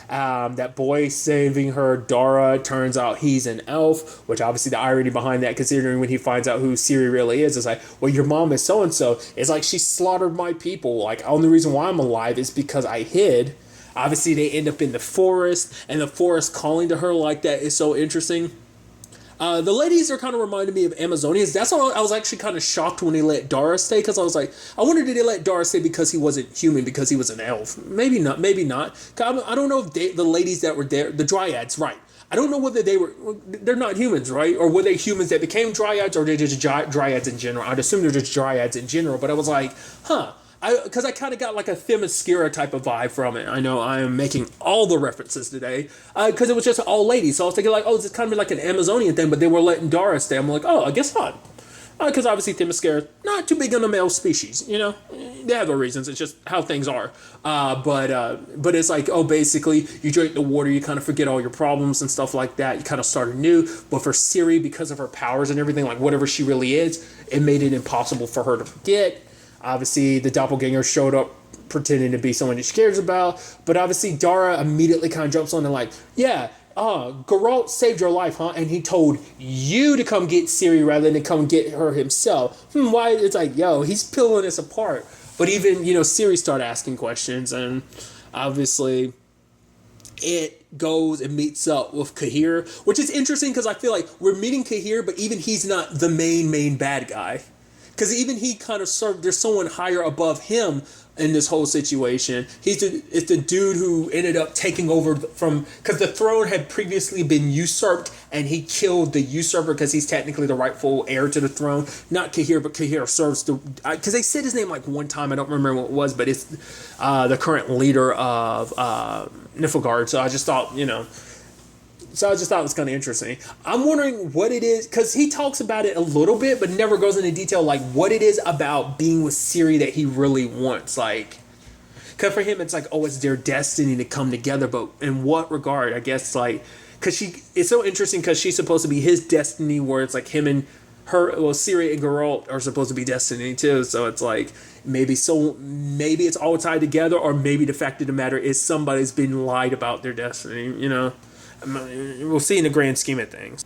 Speaker 1: That boy saving her, Dara, turns out he's an elf, which obviously the irony behind that, considering when he finds out who Ciri really is like, well, your mom is so-and-so. It's like, she slaughtered my people. Like, only reason why I'm alive is because I hid. Obviously, they end up in the forest, and the forest calling to her like that is so interesting. The ladies are kind of reminding me of Amazonians. That's why I was actually kind of shocked when they let Dara stay, because I was like, I wonder, did they let Dara stay because he wasn't human, because he was an elf? Maybe not. I don't know if the ladies that were there, the dryads, right? I don't know whether they're not humans, right? Or were they humans that became dryads, or they're just dryads in general? I'd assume they're just dryads in general, but I was like, huh. Because I kind of got like a Themyscira type of vibe from it. I know I am making all the references today. Because it was just all ladies. So I was thinking like, oh, this kind of like an Amazonian thing, but they were letting Dara stay. I'm like, oh, I guess not. Because obviously Themyscira, not too big on the male species, you know? They have their reasons. It's just how things are. But it's like, oh, basically, you drink the water, you kind of forget all your problems and stuff like that. You kind of start anew. But for Ciri, because of her powers and everything, like whatever she really is, it made it impossible for her to forget. Obviously, the doppelganger showed up pretending to be someone that she cares about. But obviously, Dara immediately kind of jumps on and like, yeah, Geralt saved your life, huh? And he told you to come get Ciri rather than come get her himself. Why? It's like, yo, he's pulling us apart. But even, you know, Ciri started asking questions. And obviously, it goes and meets up with Cahir. Which is interesting because I feel like we're meeting Cahir, but even he's not the main bad guy. Because even he kind of served, there's someone higher above him in this whole situation. It's the dude who ended up taking over from, because the throne had previously been usurped, and he killed the usurper because he's technically the rightful heir to the throne. Not Cahir, but Cahir serves the, because they said his name like one time, I don't remember what it was, but it's the current leader of Nilfgaard. So I just thought, it was kind of interesting. I'm wondering what it is, because he talks about it a little bit, but never goes into detail, like what it is about being with Ciri that he really wants. Like, because for him, it's like, oh, it's their destiny to come together. But in what regard? I guess, like, because it's so interesting because she's supposed to be his destiny, where it's like him and her, well, Ciri and Geralt are supposed to be destiny too. So it's like, maybe it's all tied together, or maybe the fact of the matter is somebody's been lied about their destiny, We'll see in the grand scheme of things.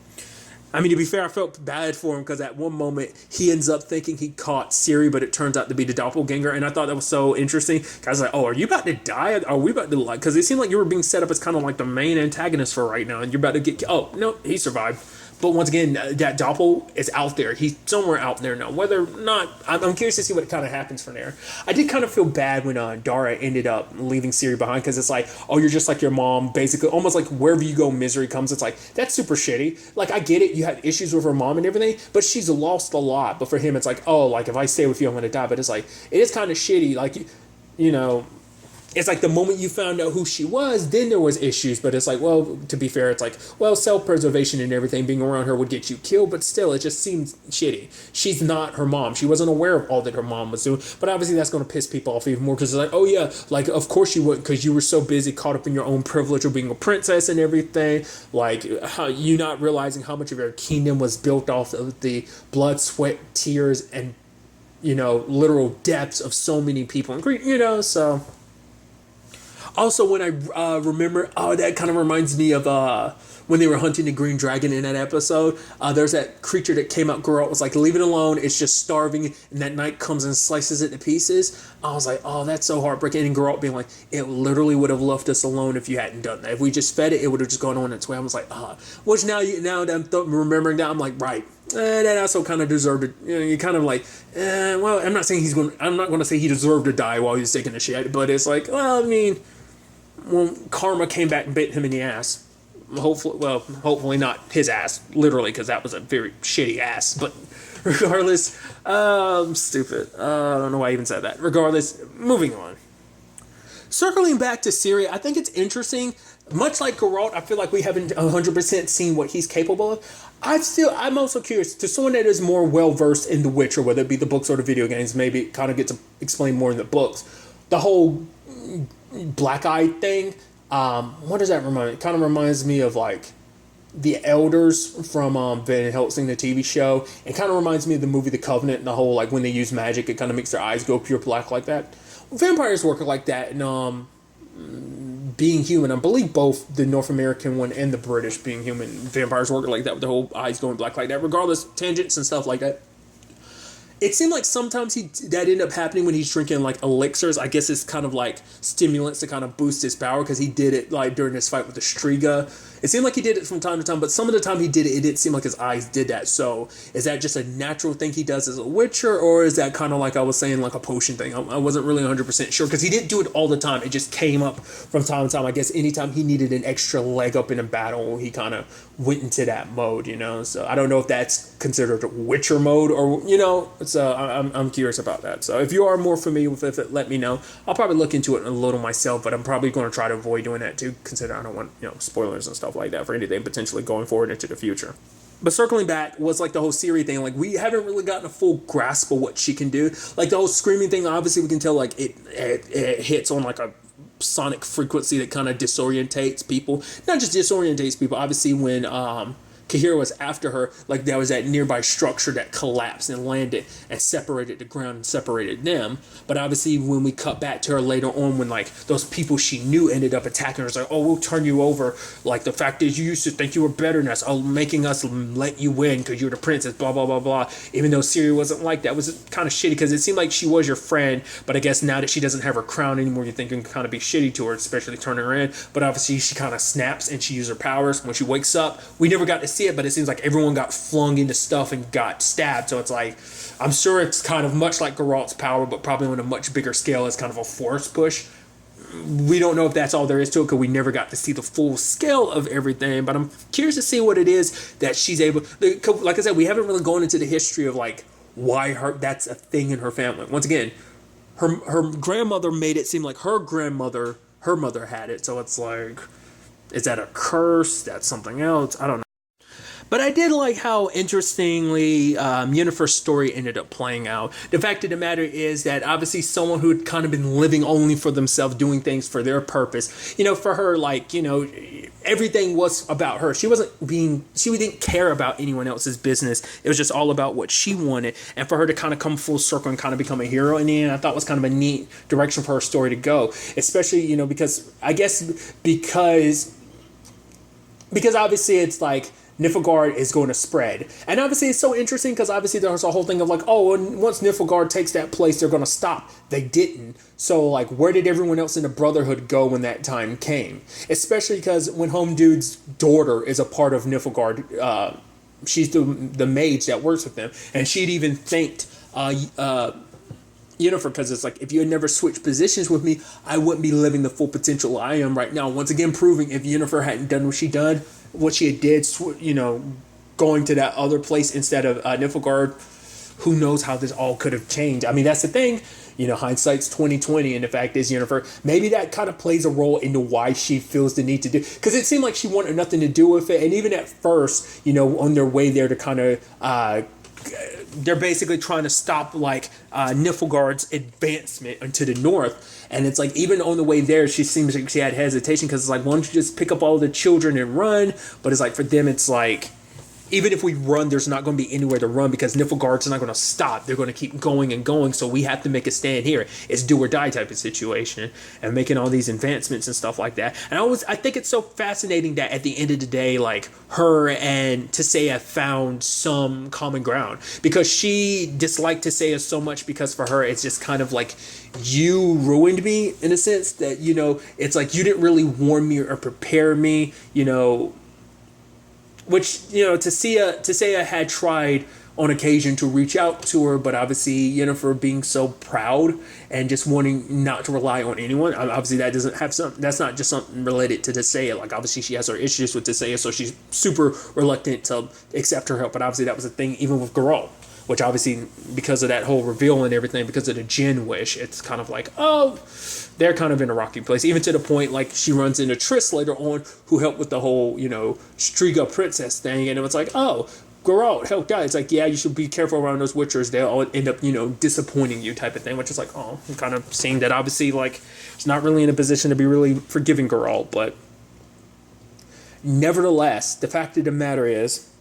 Speaker 1: I mean, to be fair, I felt bad for him because at one moment he ends up thinking he caught Ciri, but it turns out to be the doppelganger, and I thought that was so interesting. I was like, oh, are you about to die? Are we about to, like, because it seemed like you were being set up as kind of like the main antagonist for right now, and you're about to get, oh, no, he survived. But once again, that Doppel is out there. He's somewhere out there now. Whether or not, I'm curious to see what kind of happens from there. I did kind of feel bad when Dara ended up leaving Ciri behind, because it's like, oh, you're just like your mom, basically. Almost like wherever you go, misery comes. It's like, that's super shitty. Like, I get it. You had issues with her mom and everything, but she's lost a lot. But for him, it's like, oh, like, if I stay with you, I'm going to die. But it's like, it is kind of shitty. Like, it's like the moment you found out who she was, then there was issues. But it's like, well, to be fair, it's like, well, self-preservation and everything, being around her would get you killed, but still, it just seems shitty. She's not her mom. She wasn't aware of all that her mom was doing. But obviously that's going to piss people off even more, because it's like, oh yeah, like, of course you wouldn't, because you were so busy caught up in your own privilege of being a princess and everything. Like, how you not realizing how much of your kingdom was built off of the blood, sweat, tears, and, literal depths of so many people in Greece, so... Also, when I remember, that kind of reminds me of when they were hunting the green dragon in that episode. There's that creature that came out. Geralt was like, leave it alone. It's just starving. And that knight comes and slices it to pieces. I was like, oh, that's so heartbreaking. And Geralt being like, it literally would have left us alone if you hadn't done that. If we just fed it, it would have just gone on its way. I was like, which now that I'm remembering that, I'm like, right. That also kind of deserved it. You kind of like, well, I'm not going to say he deserved to die while he was taking a shit, but it's like, well, I mean, well, karma came back and bit him in the ass. Hopefully not his ass, literally, because that was a very shitty ass. But regardless, I'm stupid. I don't know why I even said that. Regardless, moving on. Circling back to Ciri, I think it's interesting. Much like Geralt, I feel like we haven't 100% seen what he's capable of. I'm also curious, to someone that is more well-versed in The Witcher, whether it be the books or the video games, maybe it kind of gets to explain more in the books. The whole black-eyed thing, what does that remind me? It kind of reminds me of, like, the Elders from Van Helsing, the TV show. It kind of reminds me of the movie The Covenant, and the whole, like, when they use magic, it kind of makes their eyes go pure black like that. Vampires work like that, and Being Human, I believe both the North American one and the British Being Human vampires work like that, with their whole eyes going black like that. Regardless, tangents and stuff like that. It seemed like sometimes that ended up happening when he's drinking, like, elixirs. I guess it's kind of like stimulants to kind of boost his power, because he did it, like, during his fight with the Striga. It seemed like he did it from time to time, but some of the time he did it, it didn't seem like his eyes did that. So is that just a natural thing he does as a Witcher, or is that kind of like I was saying, like a potion thing? I wasn't really 100% sure, because he didn't do it all the time. It just came up from time to time. I guess anytime he needed an extra leg up in a battle, he kind of went into that mode, So I don't know if that's considered a Witcher mode, or, so I'm curious about that. So if you are more familiar with it, let me know. I'll probably look into it a little myself, but I'm probably going to try to avoid doing that too, consider I don't want, spoilers and stuff like that for anything potentially going forward into the future. But circling back was like the whole Ciri thing. Like, we haven't really gotten a full grasp of what she can do. Like, the whole screaming thing, obviously we can tell, like, it hits on like a sonic frequency that kind of disorientates people. Not just disorientates people. Obviously when Cahir was after her, like, there was that nearby structure that collapsed and landed and separated the ground and separated them. But obviously when we cut back to her later on, when, like, those people she knew ended up attacking her, it's like, oh, we'll turn you over. Like, the fact is, you used to think you were better than us. Oh, making us let you win because you're the princess, blah, blah, blah, blah. Even though Ciri wasn't like that. It was kind of shitty, because it seemed like she was your friend, but I guess now that she doesn't have her crown anymore, you think it can kind of be shitty to her, especially turning her in. But obviously she kind of snaps and she uses her powers. When she wakes up, we never got to see it, but it seems like everyone got flung into stuff and got stabbed. So it's like, I'm sure it's kind of much like Geralt's power, but probably on a much bigger scale as kind of a force push. We don't know if that's all there is to it because we never got to see the full scale of everything, but I'm curious to see what it is that she's able, like I said, we haven't really gone into the history of like why that's a thing in her family. Once again, her grandmother made it seem like her mother had it, so it's like, is that a curse? That's something else? I don't know. But I did like how interestingly Yennefer's story ended up playing out. The fact of the matter is that obviously someone who had kind of been living only for themselves, doing things for their purpose, for her, like, everything was about her. She didn't care about anyone else's business. It was just all about what she wanted. And for her to kind of come full circle and kind of become a hero in the end, I thought was kind of a neat direction for her story to go. Especially, because obviously it's like, Nilfgaard is going to spread. And obviously it's so interesting because obviously there's a whole thing of like, oh, and once Nilfgaard takes that place, they're going to stop. They didn't. So like, where did everyone else in the Brotherhood go when that time came? Especially because when Home Dude's daughter is a part of Nilfgaard, she's the mage that works with them. And she'd even thanked Yennefer, because it's like, if you had never switched positions with me, I wouldn't be living the full potential I am right now. Once again, proving if Yennefer hadn't done what she did, going to that other place instead of Nilfgaard, who knows how this all could have changed. I mean, that's the thing, hindsight's 2020, and the fact is, Yennefer, maybe that kind of plays a role into why she feels the need to do, because it seemed like she wanted nothing to do with it, and even at first, on their way there to kind of, they're basically trying to stop like Nilfgaard's advancement into the north. And it's like, even on the way there, she seems like she had hesitation because it's like, why don't you just pick up all the children and run? But it's like, for them, it's like, even if we run, there's not going to be anywhere to run because Nilfgaard's not going to stop. They're going to keep going and going. So we have to make a stand here. It's do or die type of situation, and making all these advancements and stuff like that. And I think it's so fascinating that at the end of the day, like, her and Tissaia found some common ground, because she disliked Tissaia so much because for her, it's just kind of like, you ruined me in a sense that, it's like, you didn't really warn me or prepare me, which, Tissaia had tried on occasion to reach out to her, but obviously Yennefer being so proud and just wanting not to rely on anyone, obviously that's not just something related to Tissaia. Like, obviously she has her issues with Tissaia, so she's super reluctant to accept her help, but obviously that was a thing even with Geralt, which obviously, because of that whole reveal and everything, because of the Djinn wish, it's kind of like, oh, they're kind of in a rocky place. Even to the point, like, she runs into Triss later on, who helped with the whole, Striga princess thing, and it was like, oh, Geralt helped out. It's like, yeah, you should be careful around those Witchers. They'll all end up, disappointing you type of thing, which is like, oh, I'm kind of seeing that obviously, like, it's not really in a position to be really forgiving Geralt, but nevertheless, the fact of the matter is,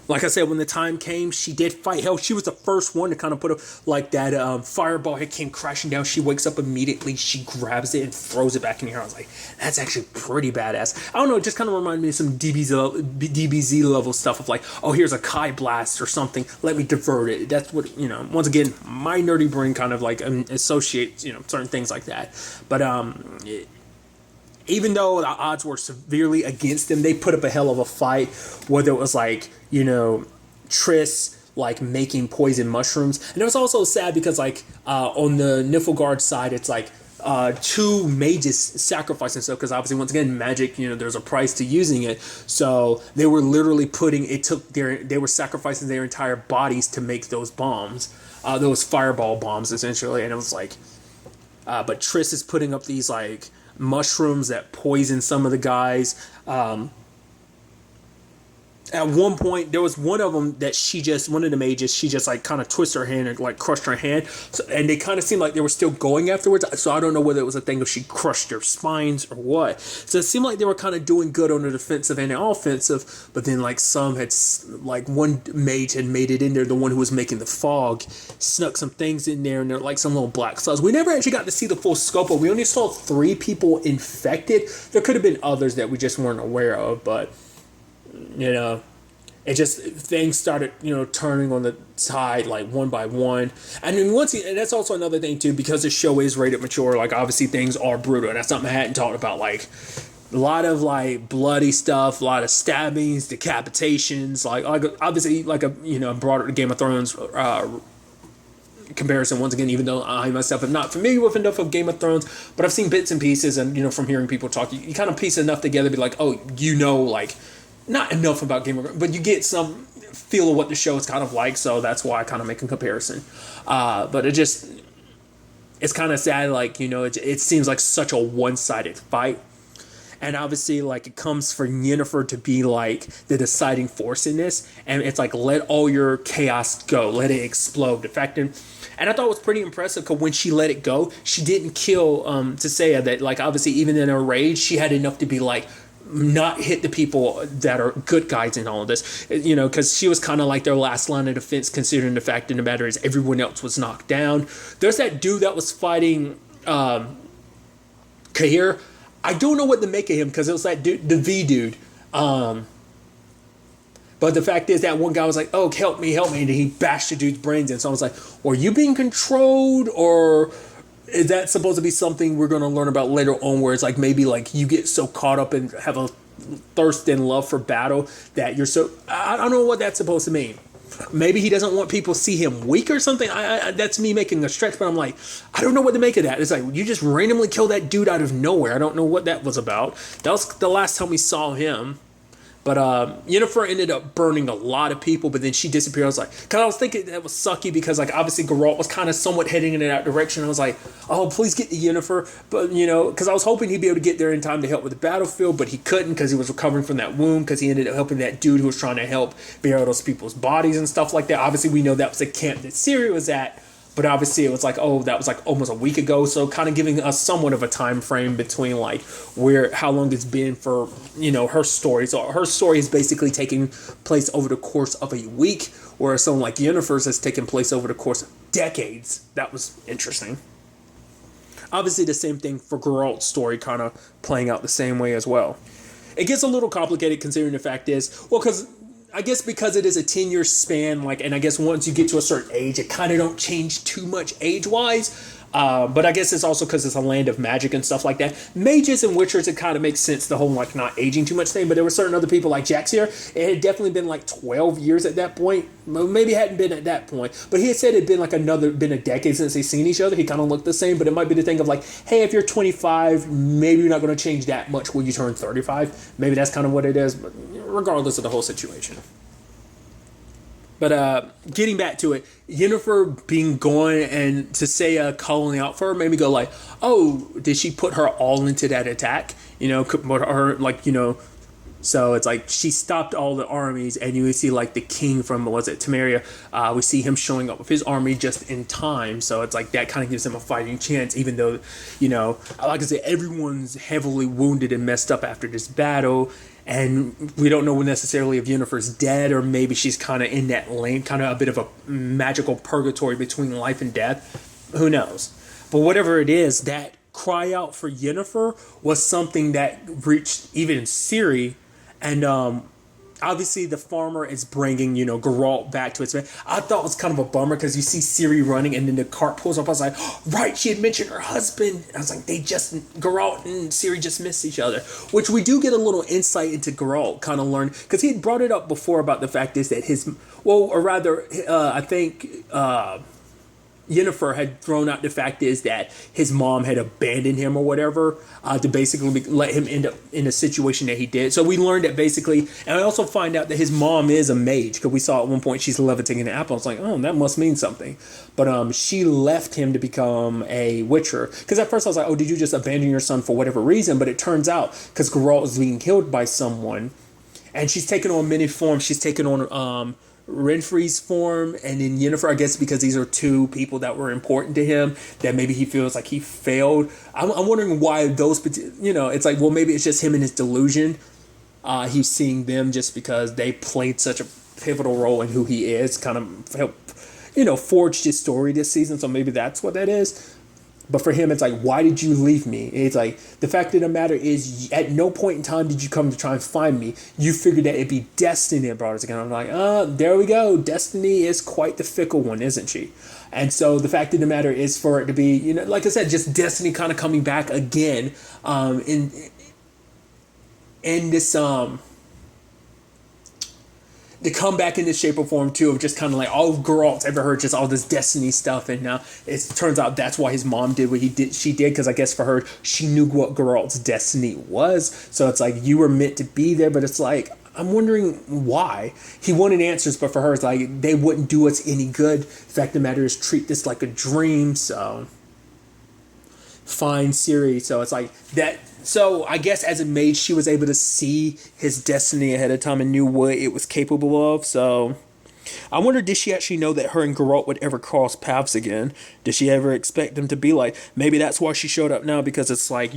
Speaker 1: like I said, when the time came, she did fight. Hell, she was the first one to kind of put up, like, that fireball had came crashing down. She wakes up immediately. She grabs it and throws it back in the air. I was like, that's actually pretty badass. I don't know, it just kind of reminded me of some DBZ level stuff of like, oh, here's a Kai blast or something. Let me divert it. That's what, once again, my nerdy brain kind of like associates, certain things like that. But even though the odds were severely against them, they put up a hell of a fight, whether it was like, Triss, like, making poison mushrooms. And it was also sad because, like, on the Nilfgaard side, it's like, two mages sacrificing stuff, because obviously, once again, magic, there's a price to using it. So they were literally they were sacrificing their entire bodies to make those bombs, those fireball bombs, essentially. And it was like, but Triss is putting up these, like, mushrooms that poison some of the guys. At one point, there was one of them that one of the mages, she just like kind of twisted her hand and like crushed her hand. So, and they kind of seemed like they were still going afterwards. So I don't know whether it was a thing of she crushed their spines or what. So it seemed like they were kind of doing good on the defensive and the offensive. But then like some had, like one mage had made it in there, the one who was making the fog, snuck some things in there, and they're like some little black slugs. We never actually got to see the full scope of it. We only saw 3 people infected. There could have been others that we just weren't aware of, but it just, things started, turning on the tide, like, one by one. And then and that's also another thing, too, because the show is rated mature, like, obviously things are brutal. And that's something I hadn't talked about, like, A lot of like bloody stuff, a lot of stabbings, decapitations, like obviously like a broader Game of Thrones comparison once again, even though I myself am not familiar with enough of Game of Thrones, but I've seen bits and pieces, and from hearing people talk, you kind of piece enough together, be like, oh, like not enough about Game of Thrones, but you get some feel of what the show is kind of like, so that's why I kind of make a comparison. But it's kind of sad, like it seems like such a one-sided fight. And obviously, like, it comes for Yennefer to be, like, the deciding force in this. And it's like, let all your chaos go. Let it explode. And I thought it was pretty impressive because when she let it go, she didn't kill Tissaia. That, like, obviously, even in her rage, she had enough to be, like, not hit the people that are good guys in all of this. Because she was kind of like their last line of defense, considering the fact of the matter is everyone else was knocked down. There's that dude that was fighting Cahir. I don't know what to make of him because it was that dude, the V dude. But the fact is that one guy was like, oh, help me. And he bashed the dude's brains in. So I was like, are you being controlled, or is that supposed to be something we're going to learn about later on, where it's like maybe like you get so caught up and have a thirst and love for battle that you're so... I don't know what that's supposed to mean. Maybe he doesn't want people to see him weak or something. That's me making a stretch, but I'm like, I don't know what to make of that. It's like, you just randomly kill that dude out of nowhere. I don't know what that was about. That was the last time we saw him. But Yennefer ended up burning a lot of people, but then she disappeared. I was like, because I was thinking that was sucky because, like, obviously Geralt was kind of somewhat heading in that direction. I was like, oh, please get to Yennefer. But, because I was hoping he'd be able to get there in time to help with the battlefield, but he couldn't because he was recovering from that wound, because he ended up helping that dude who was trying to help bury those people's bodies and stuff like that. Obviously, we know that was the camp that Ciri was at. But obviously it was like, oh, that was like almost a week ago. So kind of giving us somewhat of a time frame between like how long it's been for, her story. So her story is basically taking place over the course of a week, whereas someone like Yennefer's has taken place over the course of decades. That was interesting. Obviously the same thing for Geralt's story, kind of playing out the same way as well. It gets a little complicated considering the fact is, well, because it is a 10-year span, like, and I guess once you get to a certain age, it kind of don't change too much age-wise. But I guess it's also because it's a land of magic and stuff like that. Mages and witchers, it kind of makes sense, the whole, like, not aging too much thing. But there were certain other people, like Jax here, it had definitely been, like, 12 years at that point. Maybe it hadn't been at that point. But he had said it'd been, like, been a decade since they'd seen each other. He kind of looked the same. But it might be the thing of, like, hey, if you're 25, maybe you're not going to change that much when you turn 35. Maybe that's kind of what it is. But regardless of the whole situation. But getting back to it, Yennefer being gone and Tissaia calling out for her made me go like, oh, did she put her all into that attack? Put her like, so it's like she stopped all the armies, and you see like the king from, Temeria? We see him showing up with his army just in time. So it's like that kind of gives him a fighting chance, even though, like I said, everyone's heavily wounded and messed up after this battle. And we don't know necessarily if Yennefer's dead, or maybe she's kind of in that lane, kind of a bit of a magical purgatory between life and death. Who knows? But whatever it is, that cry out for Yennefer was something that reached even Ciri. And obviously the farmer is bringing, Geralt back to its man. I thought it was kind of a bummer because you see Ciri running and then the cart pulls up. I was like, oh, right, she had mentioned her husband. I was like, Geralt and Ciri just missed each other. Which we do get a little insight into Geralt, kind of learn, because he had brought it up before about the fact is that I think Yennefer had thrown out the fact is that his mom had abandoned him or whatever, to basically let him end up in a situation that he did. So we learned that basically, and I also find out that his mom is a mage, because we saw at one point she's levitating an apple. It's like, oh, that must mean something. But she left him to become a witcher. Because at first I was like, oh, did you just abandon your son for whatever reason? But it turns out because Geralt was being killed by someone, and she's taken on many forms. She's taken on Renfri's form, and then Yennefer, I guess because these are two people that were important to him, that maybe he feels like he failed. I'm wondering why those, it's like, well, maybe it's just him and his delusion. He's seeing them just because they played such a pivotal role in who he is, kind of help, forged his story this season. So maybe that's what that is. But for him, it's like, why did you leave me? It's like, the fact of the matter is, at no point in time did you come to try and find me. You figured that it'd be destiny that brought us again. I'm like, there we go. Destiny is quite the fickle one, isn't she? And so the fact of the matter is for it to be, like I said, just destiny kind of coming back again. in this to come back in this shape or form too, of just kind of like all Geralt's ever heard, just all this destiny stuff, and now it turns out that's why his mom did what he did. She did because I guess for her, she knew what Geralt's destiny was. So it's like you were meant to be there, but it's like I'm wondering why. He wanted answers, but for her, it's like they wouldn't do us any good. The fact of the matter is, treat this like a dream. So find Siri. So it's like that. So I guess as a maid, she was able to see his destiny ahead of time and knew what it was capable of. So I wonder, did she actually know that her and Geralt would ever cross paths again? Did she ever expect them to be like? Maybe that's why she showed up now, because it's like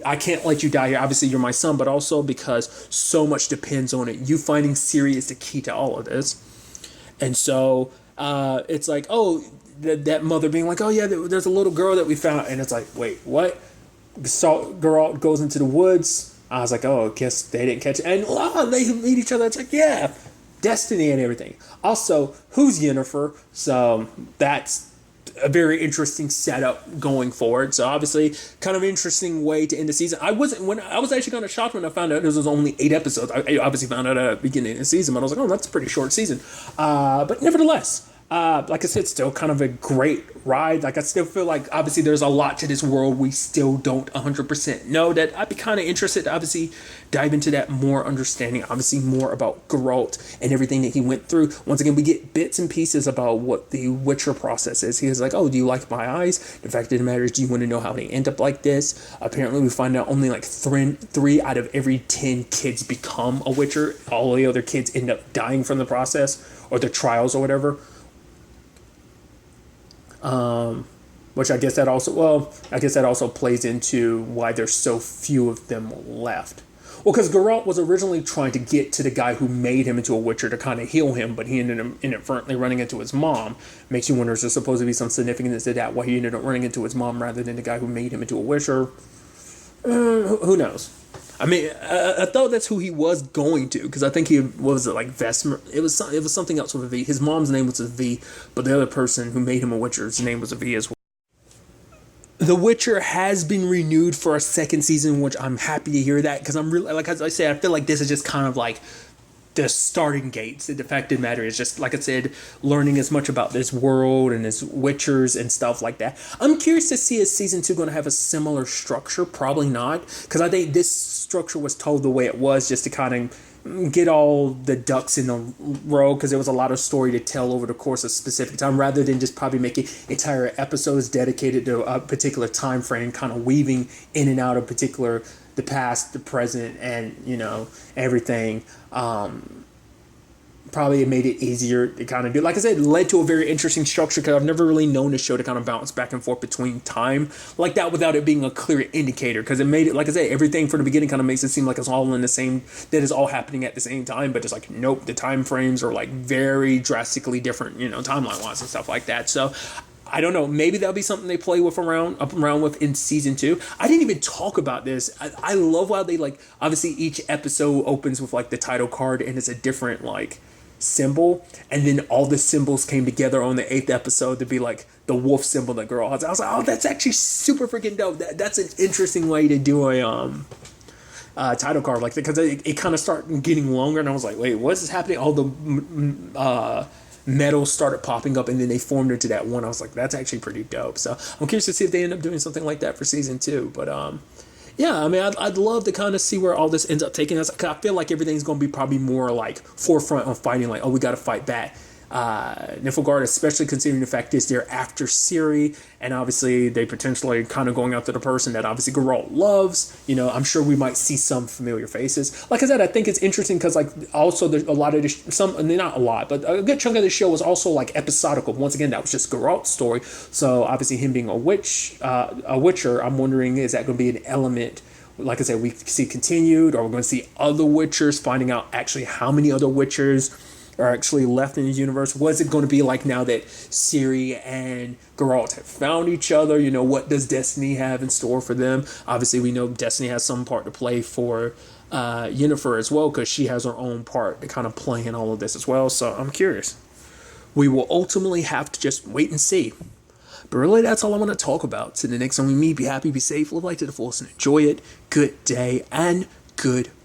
Speaker 1: I can't let you die here. Obviously, you're my son, but also because so much depends on it. You finding Siri is the key to all of this. And so it's like, oh, that mother being like, oh yeah, there's a little girl that we found, and it's like, wait, what? So Geralt goes into the woods. I was like, oh, I guess they didn't catch it. And they meet each other. It's like, yeah, destiny and everything. Also, who's Yennefer? So that's a very interesting setup going forward. So obviously, kind of interesting way to end the season. I was actually kind of shocked when I found out there was only 8 episodes. I obviously found out at the beginning of the season, but I was like, oh, that's a pretty short season. But nevertheless, like I said, still kind of a great ride. Like I still feel like obviously there's a lot to this world we still don't 100% know, that I'd be kind of interested to obviously dive into that more, understanding obviously more about Geralt and everything that he went through. Once again, we get bits and pieces about what the Witcher process is. He was like, oh, do you like my eyes? The fact of the matter is, do you want to know how they end up like this? Apparently we find out only like 3 out of every 10 kids become a Witcher. All the other kids end up dying from the process or the trials or whatever. Which I guess that also plays into why there's so few of them left. Well, because Geralt was originally trying to get to the guy who made him into a Witcher to kind of heal him, but he ended up inadvertently running into his mom. Makes you wonder, is there supposed to be some significance to that, why he ended up running into his mom rather than the guy who made him into a Witcher? Who knows? I mean, I thought that's who he was going to, because I think he was it like Vesmer. It was something else with a V. His mom's name was a V, but the other person who made him a Witcher's name was a V as well. The Witcher has been renewed for a second season, which I'm happy to hear that, because I'm really, like as I said, I feel like this is just kind of like the starting gates. The fact of the matter is, just like I said, learning as much about this world and his Witchers and stuff like that. I'm curious to see, is season 2 going to have a similar structure? Probably not, because I think this structure was told the way it was just to kind of get all the ducks in a row, because there was a lot of story to tell over the course of specific time, rather than just probably making entire episodes dedicated to a particular time frame, kind of weaving in and out of particular the past, the present, and everything. Probably it made it easier to kind of do. Like I said, it led to a very interesting structure, because I've never really known a show to kind of bounce back and forth between time like that without it being a clear indicator, because it made it, like I said, everything from the beginning kind of makes it seem like it's all in the same, that is all happening at the same time, but just like, nope, the time frames are like very drastically different, timeline wise and stuff like that. So I don't know. Maybe that'll be something they play with around with in season 2. I didn't even talk about this. I love how they, like, obviously each episode opens with like the title card and it's a different like symbol, and then all the symbols came together on the 8th episode to be like the wolf symbol that girl has. I was like, oh, that's actually super freaking dope. That's an interesting way to do a title card, like, because it kind of started getting longer, and I was like, wait, what is happening? All the medals started popping up, and then they formed into that one. I was like, that's actually pretty dope. So I'm curious to see if they end up doing something like that for season 2. But yeah, I mean, I'd love to kind of see where all this ends up taking us. I feel like everything's going to be probably more like forefront on fighting, like, oh, we got to fight back Niflgaard, especially considering the fact is they're after Ciri, and obviously they potentially kind of going after the person that obviously Geralt loves. I'm sure we might see some familiar faces. Like I said, I think it's interesting because, like, also there's a lot of this, not a lot, but a good chunk of the show was also like episodical. Once again, that was just Geralt's story. So obviously him being a Witcher, I'm wondering, is that going to be an element? Like I said, we see continued, or we're going to see other Witchers, finding out actually how many other Witchers are actually left in the universe. What is it going to be like now that Ciri and Geralt have found each other? What does Destiny have in store for them? Obviously, we know Destiny has some part to play for Yennefer as well, because she has her own part to kind of play in all of this as well. So I'm curious. We will ultimately have to just wait and see. But really, that's all I want to talk about. So the next time we meet, be happy, be safe, live life to the fullest, and enjoy it. Good day, and Goodbye.